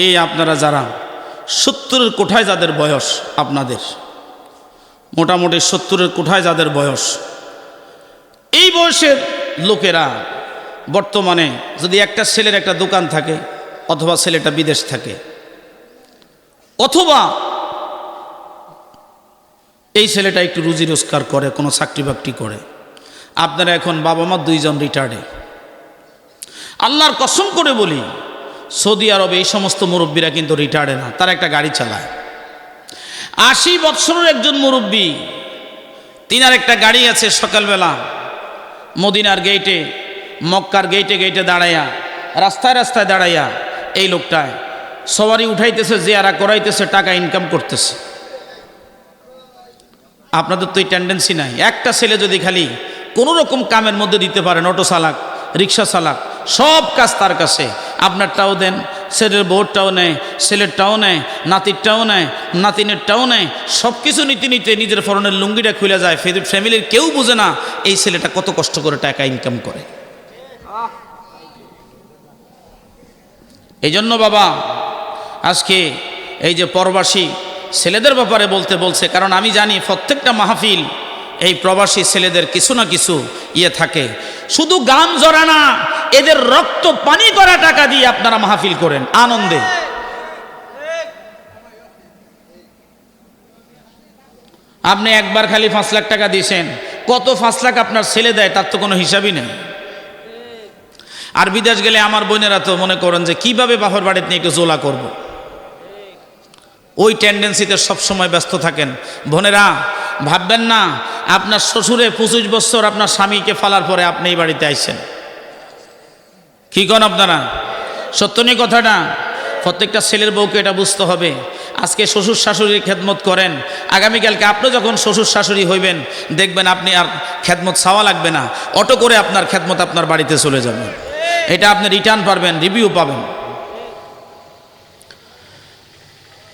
এই আপনারা যারা 70-এর কোঠায় যাদের বয়স আপনাদের মোটামুটি 70-এর কোঠায় যাদের বয়স এই বয়সের লোকেরা বর্তমানে যদি একটা ছেলের একটা দোকান থাকে অথবা ছেলেটা বিদেশ থাকে অথবা এই ছেলেটা একটু রুজি রোজগার করে কোনো চাকরি বাকরি করে আপনারা এখন বাবা মা দুইজন রিটায়ার্ডে আল্লাহর কসম করে বলি সৌদি আরবে এই সমস্ত মুরব্বীরা কিন্তু রিটায়ার্ডে না তারা একটা গাড়ি চালায় 80 বছরের একজন মুরব্বী তিনার একটা গাড়ি আছে সকালবেলা মদিনার গেটে মক্কার গেটে গেটে দাঁড়াইয়া রাস্তায় রাস্তায় দাঁড়াইয়া এই লোকটায় সওয়ারি উঠাইতেছে, জিয়ারা করাইতেছে, টাকা ইনকাম করতেছে। আপনাদের তো এই টেন্ডেন্সি নাই। একটা ছেলে যদি খালি কোনো রকম কামের মধ্যে দিতে পারেন, অটো চালাক, রিক্সা চালাক, সব কাজ তার কাছে, আপনারটাও দেন, ছেলের বউরটাও নেয়, ছেলেরটাও নেয়, নাতিরটাও নেয়, নাতিনেরটাও নেয়, সব কিছু নিতে নিতে নিজের ফরনের লুঙ্গিটা খুলে যায়। ফ্যামিলির কেউ বুঝে না এই ছেলেটা কত কষ্ট করে টাকা ইনকাম করে। এই জন্য বাবা আজকে এই যে প্রবাসী ছেলেদের ব্যাপারে বলছে, কারণ আমি জানি প্রত্যেকটা মাহফিল এই প্রবাসী ছেলেদের কিছু না কিছু ইয়ে থাকে। শুধু গাম জড়া না, এদের রক্ত পানি করা টাকা দিয়ে আপনারা মাহফিল করেন আনন্দে। আপনি একবার খালি 5 লাখ টাকা দিয়েছেন, কত 5 লাখ আপনার ছেলে দেয় তার তো কোনো হিসাবই নেই। আর বিদেশ গেলে আমার বোনেরা তো মনে করেন যে কিভাবে বাপের বাড়িতে নিয়ে একটু জোলা করব, ওই টেন্ডেন্সিতে সবসময় ব্যস্ত থাকেন। বোনেরা ভাববেন না আপনার শ্বশুরে 25 বছর আপনার স্বামীকে ফালার পরে আপনি এই বাড়িতে আইছেন। কি কোন আপনারা? সত্য নেই কথাটা? প্রত্যেকটা ছেলের বউকে এটা বুঝতে হবে। আজকে শ্বশুর শাশুড়ির খেদমত করেন, আগামীকালকে আপনি যখন শ্বশুর শাশুড়ি হইবেন দেখবেন আপনি আর খেদমত চাওয়া লাগবে না, অটো করে আপনার খেদমত আপনার বাড়িতে চলে যাবে। এটা আপনি রিটার্ন পাবেন, রিভিউ পাবেন।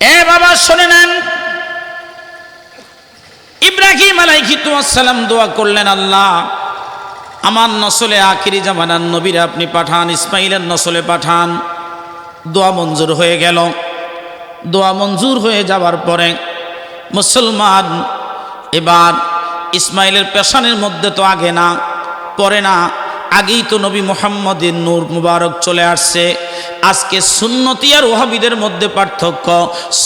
এ বাবা শুনে নেন, ইব্রাহিম আলাইহিস সালাম দোয়া করলেন, আল্লাহ আমার নসলে আখিরি জামানার নবীরা আপনি পাঠান, ইসমাইলের নসলে পাঠান। দোয়া মঞ্জুর হয়ে গেল। দোয়া মঞ্জুর হয়ে যাওয়ার পরে মুসলমান এবার ইসমাইলের পেশানের মধ্যে তো আগে না পরে না, আগেই তো নবী মুহাম্মদের নূর মুবারক চলে আসছে। আজকে সুন্নতি আর ওহাবিদের মধ্যে পার্থক্য,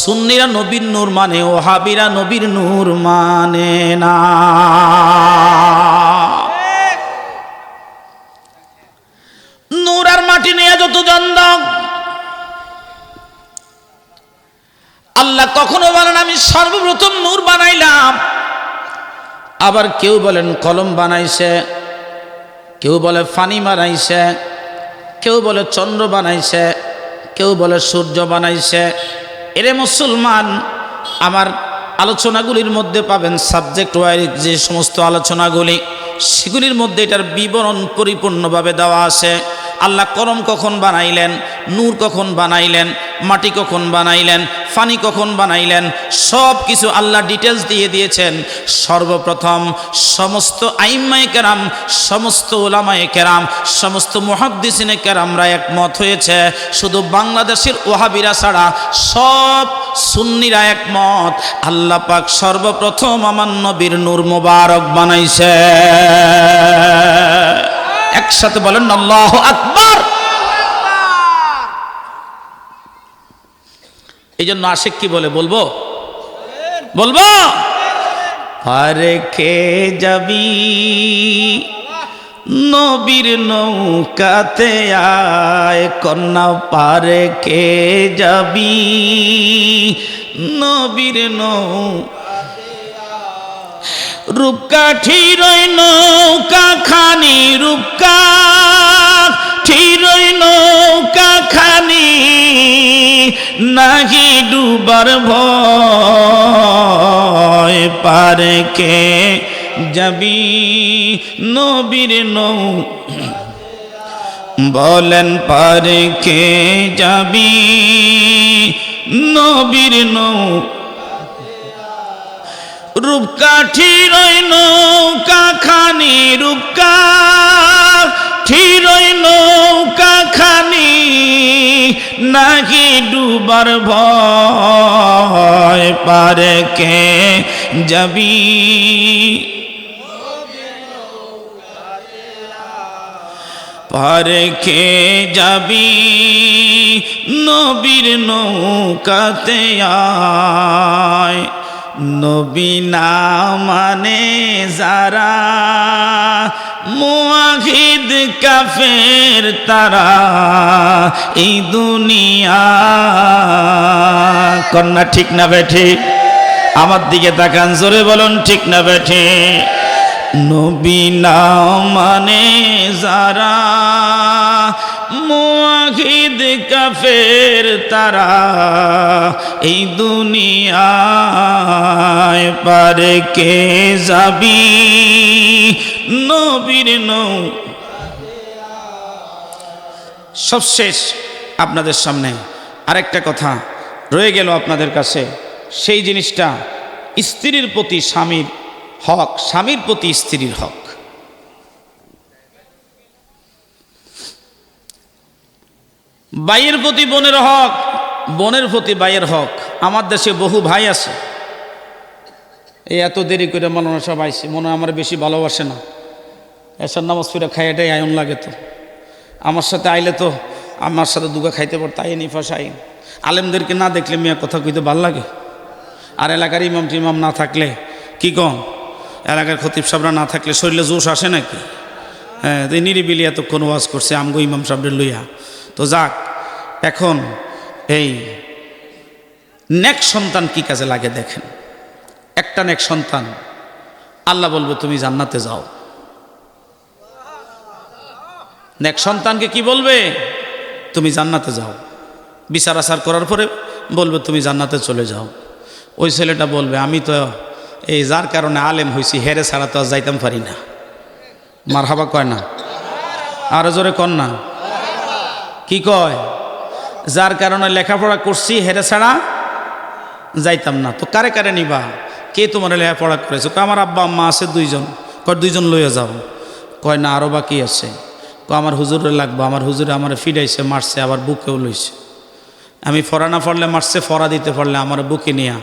সুন্নিরা নবীর নূর মানে, ওহাবিরা নবীর নূর মানে না। নূর আর মাটি নিয়ে যত দ্বন্দ্ব, আল্লাহ কখনো বলেন আমি সর্বপ্রথম নূর বানাইলাম, আবার কেউ বলেন কলম বানাইছে, কেউ বলে ফানি বানাইছে, কেউ বলে চন্দ্র বানাইছে, কেউ বলে সূর্য বানাইছে। এরে মুসলমান, আমার আলোচনাগুলির মধ্যে পাবেন সাবজেক্ট ওয়াইজ যে সমস্ত আলোচনাগুলি, সেগুলির মধ্যে এটার বিবরণ পরিপূর্ণভাবে দেওয়া আছে। আল্লাহ কলম কখন বানাইলেন, নূর কখন বানাইলেন, মাটি কখন বানাইলেন, ফানি কখন বানাইলেন, সব কিছু আল্লাহ ডিটেলস দিয়ে দিয়েছেন। সর্বপ্রথম সমস্ত আইম্মায়ে কেরাম, সমস্ত উলামায়ে কেরাম, সমস্ত মুহাদ্দিসিনে কেরামরা একমত হয়েছে, শুধু বাংলাদেশের ওহাবিরা ছাড়া সব সুন্নিরা একমত, আল্লাহ পাক সর্বপ্রথম আমার নবীর নূর মুবারক বানাইছে। একসাথে বলেন আল্লাহু আকবার। এই জন্য আশিক কি বলে বলবো পারে কে যাবি নবীর নৌকাতে আয়, কন্যা পারে কে যাবি নবীর রূপকাঠির নৌকা খানি, রূপকাঠির নৌকা খানি, নাহি ডুবার ভয়, পারে কে যাবি নবীর বলেন পারে কে যাবি নবীর রূপকাঠির নৌকা খানি, রূপকাঠির নৌকা খানি, নাকি ডুবার ভয়, পারে কে যাবি পারে কে যাবি নবীর নৌকাতে আয়। নবী না মানে যারা মুআহিদ কাফের তারা, এই দুনিয়া কন্যা ঠিক না বেঠে? আমার দিকে তাকান, জোরে বলুন ঠিক না বেঠে? নবী না মানে যারা মুয়াহিদ কাফের তারা এই দুনিয়ায় পারে কে যাবি নবীর নৌ। সবশেষ আপনাদের সামনে আরেকটা কথা রয়ে গেল আপনাদের কাছে, সেই জিনিসটা স্ত্রীর প্রতি স্বামীর হক, স্বামীর প্রতি স্ত্রীর হক। ভাইয়ের প্রতি বোনের হক, বোনের প্রতি ভাইয়ের হক। আমার দেশে বহু ভাই আছে, এই এত দেরি করে মালানা সব আইসি, মনে হয় আমার বেশি ভালোবাসে না, এসার নামাজ ফিরে খাই এটাই আয়ন লাগে। তো আমার সাথে আইলে তো আমার সাথে দুগা খাইতে পারত, আইন ইফাস আইন। আলেমদেরকে না দেখলে মিয়া কথা কইতে ভাল লাগে। আর এলাকার ইমাম টিমাম না থাকলে কি কম, এলাকার খতিব সাহেবরা না থাকলে শরীরে জোশ আসে নাকি? হ্যাঁ, তো নিরিবিলি এতক্ষণ ওয়াজ করছে আমগো ইমাম সাহেবের লইয়া। তো যাক, এখন এই নেক সন্তান কি কাজে লাগে দেখেন। একটা নেক সন্তান আল্লাহ বলবে তুমি জান্নাতে যাও। নেক সন্তানকে কি বলবে? তুমি জান্নাতে যাও। বিচার আচার করার পরে বলবে তুমি জান্নাতে চলে যাও। ওই ছেলেটা বলবে আমি তো এই যার কারণে আলেম হয়েছি হেরে ছাড়া তো আর যাইতাম পারি না। মারহাবা কয় না? আরো জোরে কন না। কি কয়? যার কারণে লেখাপড়া করছি হেরে ছাড়া যাইতাম না। তো কারে কারে নিবা? কে তোমার লেখাপড়া করেছে? আমার আব্বা আম্মা আছে দুইজন। কয় দুইজন লইয়া যাও। কয় না আরও বাকি আছে। আমার হুজুরে লাগবো, আমার হুজুরে আমার ফিডাইছে, মারছে, আবার বুকেও লইছে। আমি ফরা না পড়লে মারছে, ফরা দিতে পারলে আমার বুকে নিয়ে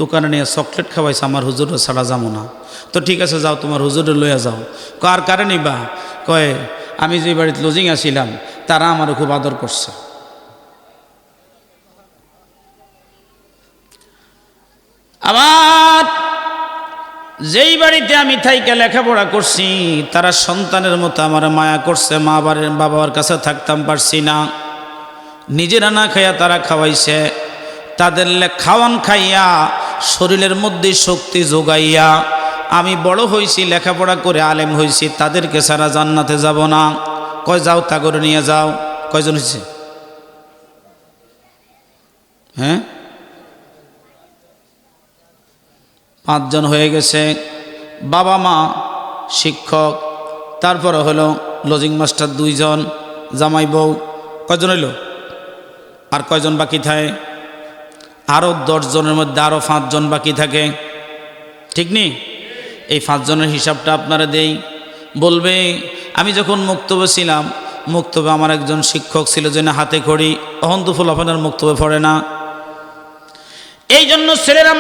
দোকানে নিয়ে চকলেট খাওয়াইছে, আমার হুজুরে ছাড়া যাবো না। তো ঠিক আছে যাও, তোমার হুজুরে লইয়া যাও। কার কারে নিবা? কয় আমি যে বাড়িতে লজিং আসিলাম তারা আমারও খুব আদর করছে। আবার যেই বাড়িতে আমি থাইকে লেখাপড়া করছি তারা সন্তানের মতো আমার মায়া করছে, মা বাবার কাছে থাকতাম পারছি না, নিজেরা না খাইয়া তারা খাওয়াইছে, তাদের খাওয়ান খাইয়া শরীরের মধ্যে শক্তি যোগাইয়া আমি বড় হয়েছি, লেখাপড়া করে আলেম হয়েছি, তাদেরকে সারা জান্নাতে যাব না। কয় যাও তা করে নিয়ে যাও। কয়জন হয়েছে? হ্যাঁ, 5 জন হয়ে গেছে। বাবা মা, শিক্ষক, তারপরে হলো লজিং মাস্টার 2 জন, জামাই বউ। কয়জন হইল? আর কয়জন বাকি থাকে? আরও 10 জনের মধ্যে আরও 5 জন বাকি থাকে, ঠিক নেই? এই 5 জনের হিসাবটা আপনারা দেই। বলবে আমি যখন মুক্তবে ছিলাম, মুক্তবে আমার একজন শিক্ষক ছিল যে না হাতে খড়ি, অহন তো ফুলাফানের মুক্তবে পড়ে না। এই জন্য ছেলেরা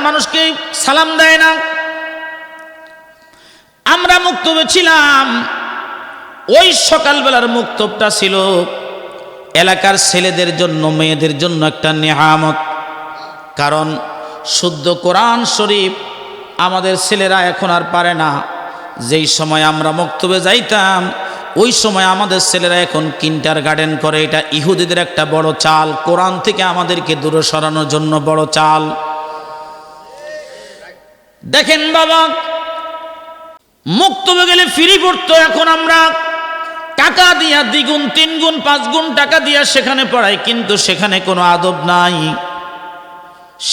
মানুষকে সালাম দেয় না। আমরা মুক্তবে ছিলাম, ওই সকালবেলার মুক্তবটা ছিল এলাকার ছেলেদের জন্য, মেয়েদের জন্য একটা নেয়ামত। কারণ শুদ্ধ কোরআন শরীফ আমাদের ছেলেরা এখন আর পারে না। যেই সময় আমরা মুক্তবে যাইতাম ওই সময় আমাদের ছেলেরা এখন কিন্ডারগার্টেন করে। এটা ইহুদিদের একটা বড় চাল, কোরআন থেকে আমাদেরকে দূরে সরানোর জন্য বড় চাল। দেখেন বাবা, মুক্তবে গেলে ফ্রি পড়তো, এখন আমরা টাকা দিয়া 2 গুণ 3 গুণ 5 গুণ টাকা দিয়া সেখানে পড়াই, কিন্তু সেখানে কোনো আদব নাই।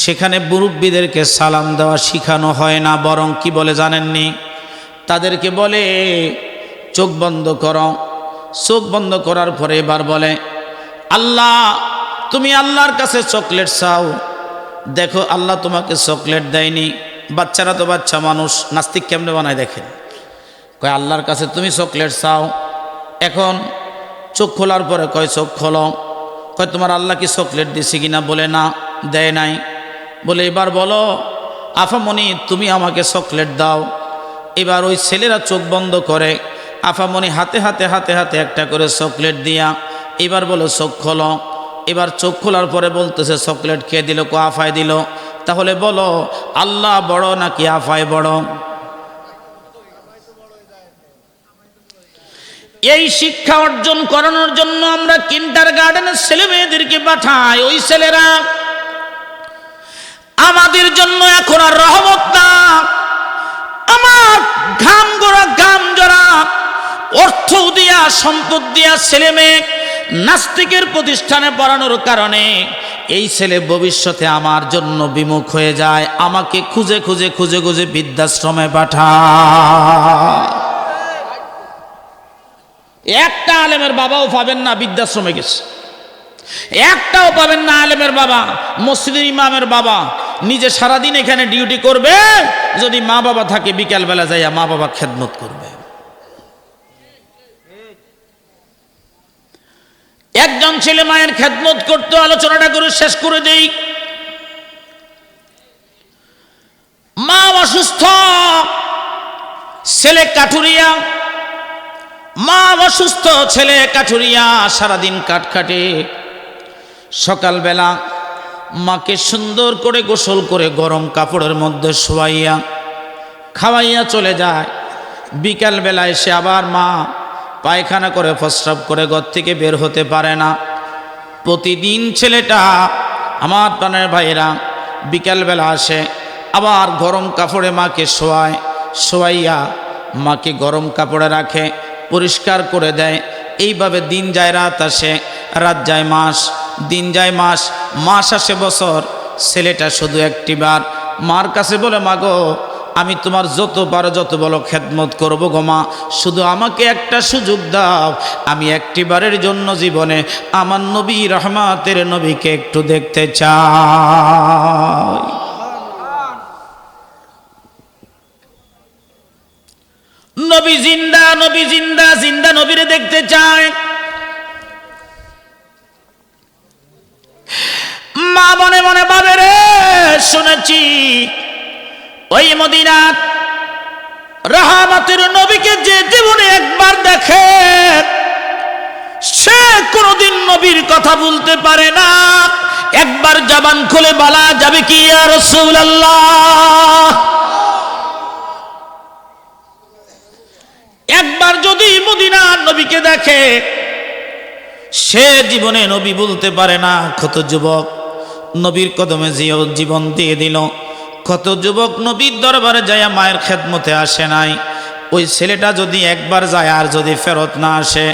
সেখানে মুরব্বীদেরকে সালাম দেওয়া শিখানো হয় না, বরং কি বলে জানেননি? তাদেরকে বলে চোখ বন্ধ করো। চোখ বন্ধ করার পরে এবার বলে আল্লাহ, তুমি আল্লাহর কাছে চকলেট চাও, দেখো আল্লাহ তোমাকে চকলেট দেয়নি। বাচ্চারা তো বাচ্চা মানুষ, নাস্তিক কেমনে বানায় দেখেন। কয় আল্লাহর কাছে তুমি চকলেট চাও। এখন চোখ খোলার পরে কয় চোখ খোলো। কয় তোমার আল্লাহ কি চকলেট দিছে কিনা? বলে না, দেয় নাই। বলে এবার বলো আফামনি তুমি আমাকে চকলেট দাও। এবার ওই ছেলেরা চোখ বন্ধ করে, আফামনি হাতে হাতে হাতে হাতে একটা করে চকলেট দিয়া এবার বলো চোখ খোলো। এবার চোখ খোলার পরে বলতেছে চকলেট খেয়ে দিল, কো আফায় দিল। তাহলে বলো আল্লাহ বড় নাকি আফায় বড়? এই শিক্ষা অর্জন করানোর জন্য আমরা কিন্ডারগার্টেনের ছেলে মেয়েদেরকে পাঠাই। ওই ছেলেরা আমাদের জন্য এখন আর রহমত না, আমার ঘাম জড়া অর্থ দিয়া সম্পদ দিয়া ছেলে মেয়ে নাস্তিকের প্রতিষ্ঠানে পড়ানোর কারণে এই ছেলে ভবিষ্যতে আমার জন্য বিমুখ হয়ে যায়, আমাকে খুঁজে খুঁজে খুঁজে খুঁজে বৃদ্ধাশ্রমে পাঠায়। একটা আলেমের বাবাও পাবেন না বৃদ্ধাশ্রমে গেছে, একটাও পাবেন না আলেমের বাবা, মসজিদের ইমামের বাবা নিজে সারাদিন এখানে ডিউটি করবে, যদি মা বাবা থাকে বিকালবেলা যাইয়া মা বাবা খেদমত করবে। একজন ছেলে মায়ের খেদমত করতে, আলোচনাটা করে শেষ করে দেই। মা অসুস্থ, ছেলে কাঠুরিয়া, মা অসুস্থ, ছেলে কাঠুরিয়া, সারাদিন কাঠ কাটে। সকালবেলা মাকে সুন্দর করে গোসল করে গরম কাপড়ের মধ্যে শোয়াইয়া খাওয়াইয়া চলে যায়। বিকালবেলা এসে আবার মা পায়খানা করে প্রস্রাব করে ঘর থেকে বের হতে পারে না। প্রতিদিন ছেলেটা, আমার প্রাণের ভাইয়েরা, বিকালবেলা আসে আবার গরম কাপড়ে মাকে শোয়াইয়া মাকে গরম কাপড়ে রাখে, পরিষ্কার করে দেয়। এইভাবে দিন যায় রাত আসে, রাত যায় মাস, দিন যায় মাস, মাস আসে বছর। ছেলেটা শুধু একটিবার মার কাছে বলে, মা গো, আমি তোমার যত পারো যত বলো খেদমত করবো গো মা, শুধু আমাকে একটা সুযোগ দাও, আমি একটিবারের জন্য জীবনে আমার নবী রহমতের নবীকে একটু দেখতে চাই। নবী জিন্দা, নবী জিন্দা, জিন্দা নবীরে দেখতে চায়। মা মনে মনে ভাবে, রে শুনেছি ওই মদিনাত রহমতের নবীকে যে জীবনে একবার দেখে সে কোনদিন নবীর কথা বলতে পারে না। একবার জবান খুলে বলা যাবে কি, ইয়া রাসূলুল্লাহ। একবার যদি মদিনার নবীকে দেখে সে জীবনে নবী বলতে পারে না। কত যুবক নবীর কদমে জীবন দিয়ে দিল, কত যুবক নবীর দরবারে যায় মায়ের খেদমতে আসে নাই। ওই ছেলেটা যদি একবার যায় আর যদি ফেরত না আসে,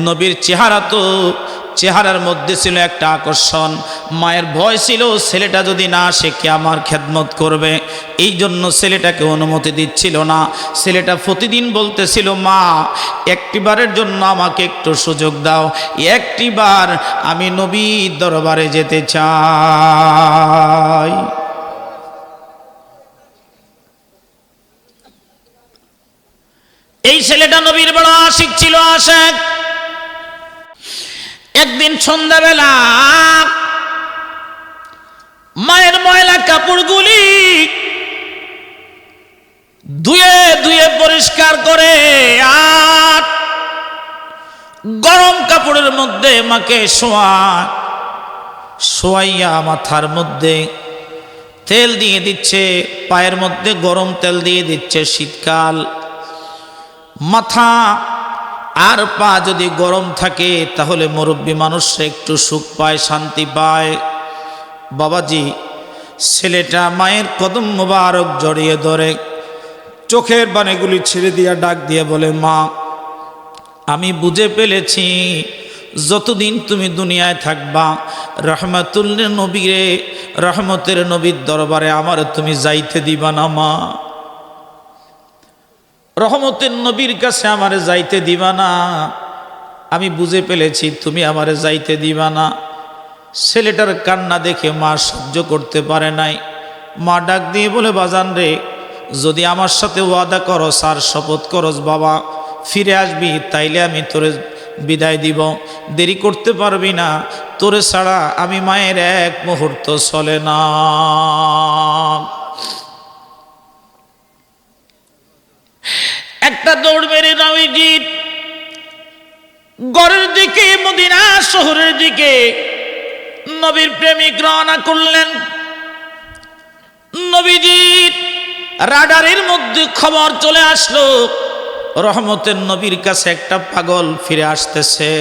নবীর চেহারা তো চেহারার মধ্যে ছিল একটা আকর্ষণ, মায়ের ভয় ছিল ছেলেটা যদি না আসে কে আমার খেদমত করবে। এই জন্য ছেলেটাকে অনুমতি দিচ্ছিল না। ছেলেটা প্রতিদিন বলতেছিল, মা একটিবারের জন্য আমাকে একটু সুযোগ দাও, একটিবার আমি নবীর দরবারে যেতে চাই। এই ছেলেটা নবীর বড় আশিক ছিল, আশিক। একদিন সন্ধ্যাবেলা মায়ের ময়লা কাপড়গুলি ধুয়ে ধুয়ে পরিষ্কার করে আর গরম কাপড়ের মধ্যে মাকে শোয়াইয়া মাথার মধ্যে তেল দিয়ে দিচ্ছে, পায়ের মধ্যে গরম তেল দিয়ে দিচ্ছে। শীতকাল, মাথা আর পা যদি গরম থাকে তাহলে মুরব্বী মানুষ একটু সুখ পায়, শান্তি পায়। বাবাজি ছেলেটা মায়ের কদম মোবারক জড়িয়ে ধরে চোখের বানেগুলি ছেড়ে দিয়া ডাক দিয়ে বলে, মা আমি বুঝে ফেলেছি যতদিন তুমি দুনিয়ায় থাকবা রহমতুল্লাহ নবীরে, রহমতের নবীর দরবারে আমার তুমি যাইতে দিবা না মা, রহমতের নবীর কাছে আমারে যাইতে দিবা না। আমি বুঝে ফেলেছি তুমি আমারে যাইতে দিবা না। ছেলেটার কান্না দেখে মা সহ্য করতে পারে নাই। মা ডাক দিয়ে বলে, বাজান রে, যদি আমার সাথে ওয়াদা করস আর শপথ করস বাবা ফিরে আসবি, তাইলে আমি তোরে বিদায় দিব, দেরি করতে পারবি না, তোরে ছাড়া আমি মায়ের এক মুহূর্ত চলে না। একটা দৌড় মেরে নবীজি ঘরের দিকে, মদিনা শহরের দিকে নবীর প্রেমিক রওনা করলেন। নবীজি রাডারের মধ্যে খবর চলে আসলো, রহমতের নবীর কাছে একটা পাগল ফিরে আসতেছে।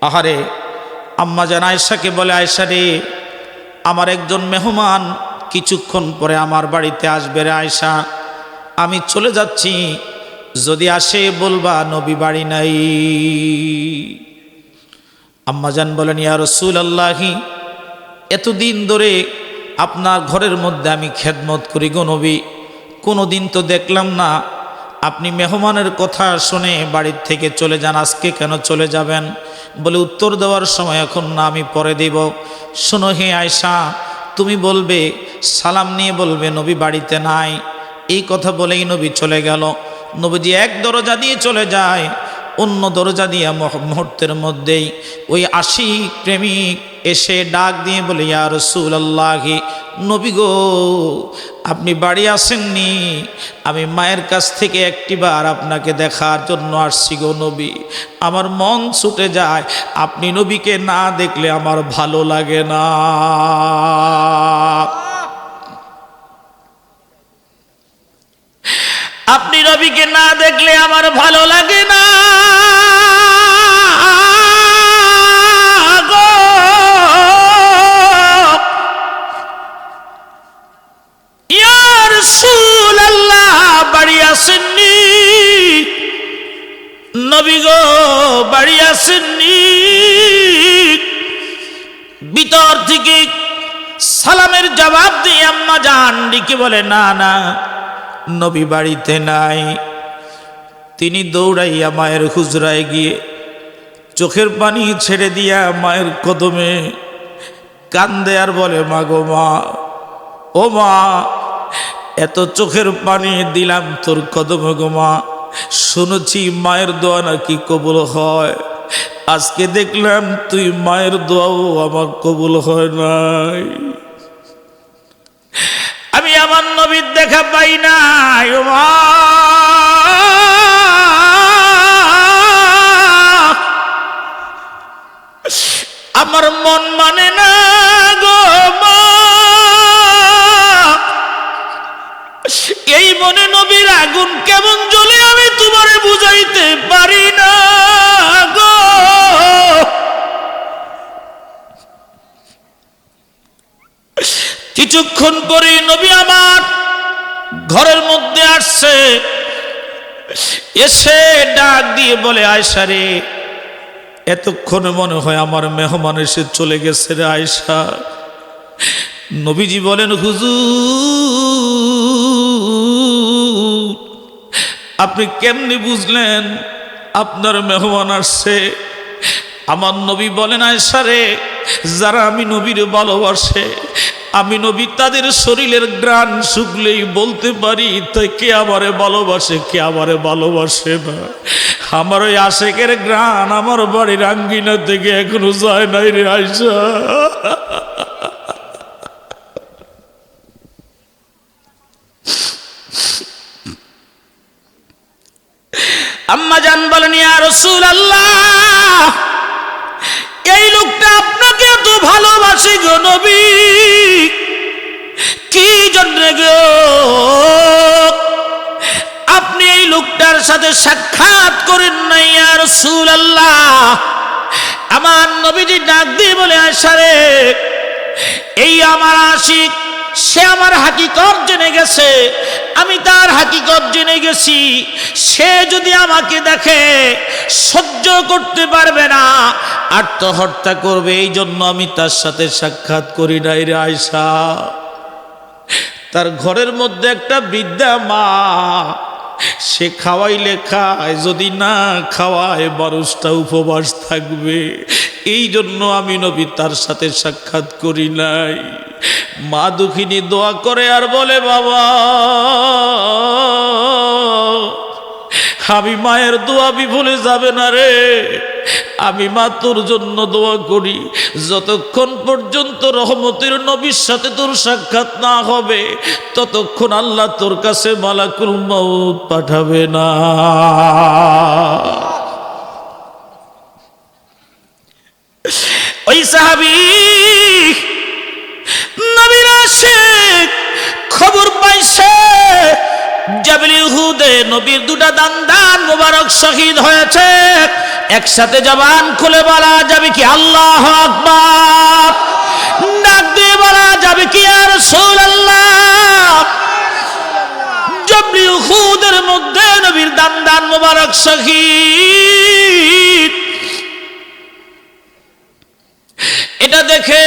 আহারে, আম্মা জান আয়েশাকে বলে, আয়েশা রে, আমার একজন মেহমান কিছুক্ষণ পরে আমার বাড়িতে আসবে রে আয়েশা, আমি চলে যাচ্ছি, যদি আসে বলবা নবী বাড়ি নাই। আম্মাজান বলেন, ইয়া রাসূলুল্লাহি, এতদিন ধরে আপনার ঘরের মধ্যে আমি খেদমত করি গো নবী, কোনো দিন তো দেখলাম না আপনি মেহমানের কথা শুনে বাড়ির থেকে চলে যান, আজকে কেন চলে যাবেন? বলে, উত্তর দেওয়ার সময় এখন না, আমি পরে দেব। শোনো হে আয়েশা, তুমি বলবে, সালাম নিয়ে বলবে নবী বাড়িতে নাই। এই কথা বলেই নবী চলে গেল। নবীজি এক দরজা দিয়ে চলে যায়, অন্য দরজা দিয়ে মুহূর্তের মধ্যেই ওই আশিক প্রেমিক এসে ডাক দিয়ে বলে, ইয়া রাসূলুল্লাহি, নবী গো, আপনি বাড়ি আসেননি? আমি মায়ের কাছ থেকে একটিবার আপনাকে দেখার জন্য আসছি গো নবী, আমার মন ছুটে যায়, আপনি নবীকে না দেখলে আমার ভালো লাগে না। আপনি নবীকে না দেখলে আমার ভালো লাগে না গো। ইয়া রাসূলুল্লাহ, বাড়ি আসেননি? নবী গো, বাড়ি আসেননি? ভিতর থেকে সালামের জবাব দিয়ে আম্মা জান ডেকে বলে, না না, নবী বাড়িতে নাই। তিনি দৌড়াইয়া মায়ের হুজরায় গিয়ে চোখের পানি ছেড়ে দিয়া মায়ের কদমে কান্দে আর বলে, মা গো মা, ও মা, এত চোখের পানি দিলাম তোর কদমে গো মা, শুনেছি মায়ের দোয়া নাকি কবুল হয়, আজকে দেখলাম তুই মায়ের দোয়াও আমার কবুল হয় নাই, আমি আমার নবীর দেখা পাই নাই ও মা। আমার মন মানে না গো মা, এই মনে নবীর আগুন কেমন জ্বলে আমি তোমারে বুঝাইতে পারি না গো। কিছুক্ষণ পরে নবী আমার ঘরের মধ্যে আসছে, এসে ডাক দিয়ে বলে, আয়েশা রে, এতক্ষণে মনে হয় আমার মেহমান এসে চলে গেছে রে আয়েশা। নবীজি বলেন, হুজুর, আপনি কেমনি বুঝলেন আপনার মেহমান আসছে? আমার নবী বলেন, আয়েশা রে, যারা আমি নবীর ভালোবাসে, আমি নবী তাদের শরীরের গ্রাণ শুকলেই বলতে পারি তাই কে আমারে ভালোবাসে, কে আমারে ভালোবাসে না। আমার ওই আশেকের গ্রাণ আমার বাড়ির আঙ্গিনা থেকে এখনো যায় নাই রে আয়েশা। আম্মা জান বলেন, ইয়া রাসূলুল্লাহ, এই লোকটা আপনাকে এত ভালোবাসে গো নবী, কি জন্য গো আপনি এই লোকটার সাথে সাক্ষাৎ করেন নাই ইয়া রাসূলুল্লাহ? আমার নবীজি ডাক দিয়ে বলে, আয়েশা রে, এই আমার আশিক, সে আমার হাকিকত জেনে গেছে, আমি তার হাকিকত জেনে গেছি, সে যদি আমাকে দেখে সহ্য করতে পারবে না, আত্মহত্যা করবে, এই জন্য আমি তার সাথে সাক্ষাৎ করি নাই রে আয়েশা। তার ঘরের মধ্যে একটা বৃদ্ধা মা, সে খাওয়াইলে খায়, যদি না খাওয়ায় 12টা উপবাস থাকবে, এই জন্য আমি নবী তার সাথে সাক্ষাৎ করি নাই। মা দুঃখিনী দোয়া করে আর বলে, বাবা, আমি মায়ের দোয়া বিফলে যাবে না রে, আমি মা তোর জন্য দোয়া করি, যতক্ষণ পর্যন্ত রহমতের নবীর সাথে তোর সাক্ষাৎ না হবে ততক্ষণ আল্লাহ তোর কাছে মালাকুল মউত পাঠাবে না। ওই সাহাবী নবীর আশিক খবর পাইছে জাবল উহুদে নবীর দুটা দান মোবারক শহীদ হয়েছে। একসাথে জবান খুলে বলা যাবে কি আল্লাহু আকবার? ডাক দিয়ে বলা যাবে কি ইয়া রাসূলুল্লাহ? জাবল উহুদে উহুদের মধ্যে নবীর দান দান মোবারক শহীদ। এটা দেখে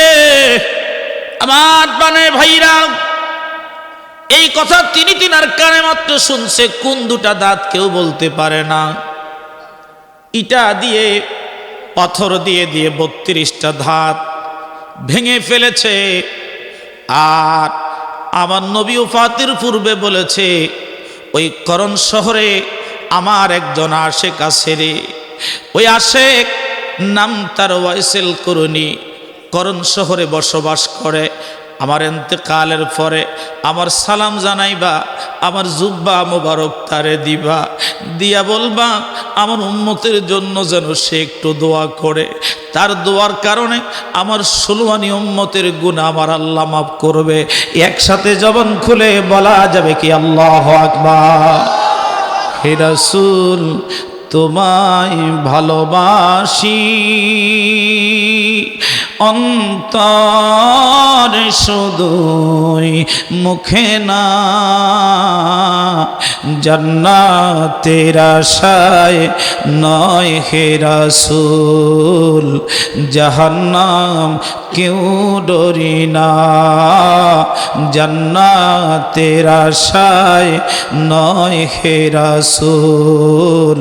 আমার প্রাণের ভাইরা, এই কথা তিনার কানে মাত্র শুনছে, কোন দুটা দাঁত কেউ বলতে পারে না। ইটা দিয়ে পাথর দিয়ে 32টা দাঁত ভেঙে ফেলেছে। আর আমার নবী ওফাতের পূর্বে বলেছে, ওই করণ শহরে আমার একজন আশেক আছে রে, ওই আশেক নাম তার ওয়াইসেল করুনি, করণ শহরে বসবাস করে। আমার ইন্তেকালের পরে আমার সালাম জানাইবা, আমার জুব্বা মোবারক তারে দিবা, দিয়া বলবা আমার উম্মতের জন্য যেন সে একটু দোয়া করে। তার দোয়ার কারণে আমার 16 আনি উম্মতের গুনাহ আমার আল্লাহ মাফ করবে। একসাথে জবান খুলে বলা যাবে কি আল্লাহু আকবার। হে রাসূল, তোমায় ভালোবাসি, অন্তর শুধুই মুখে না, জান্নাতের আশায় নয় হে রাসূল, জাহান্নাম কেউ ডরি না, জান্নাতের আশায় নয় হে রাসূল,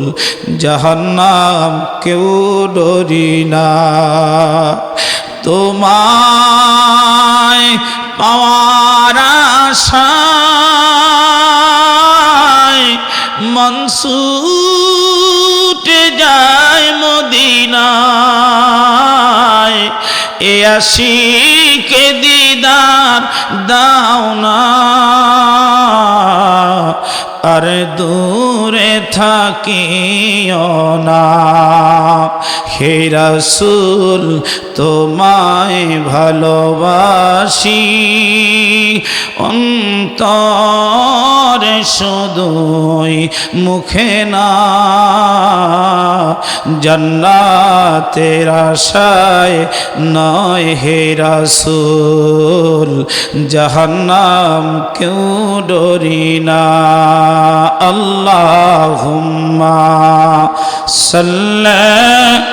জাহান্নাম কেউ ডরি না। তোমায় পাওয়ার আশায় মন ছুটে যায় মদিনায়, এ আশিকে দিদার দাও না, আর দূরে থাকিও না। হে রাসূল, তোমায় ভালোবাসি, অন্তরে শুধুই মুখে না, জান্নাতের আশায় নয় হে রাসূল, জাহান্নাম কেউ ডরি না। আল্লাহুম্মা সাল্লি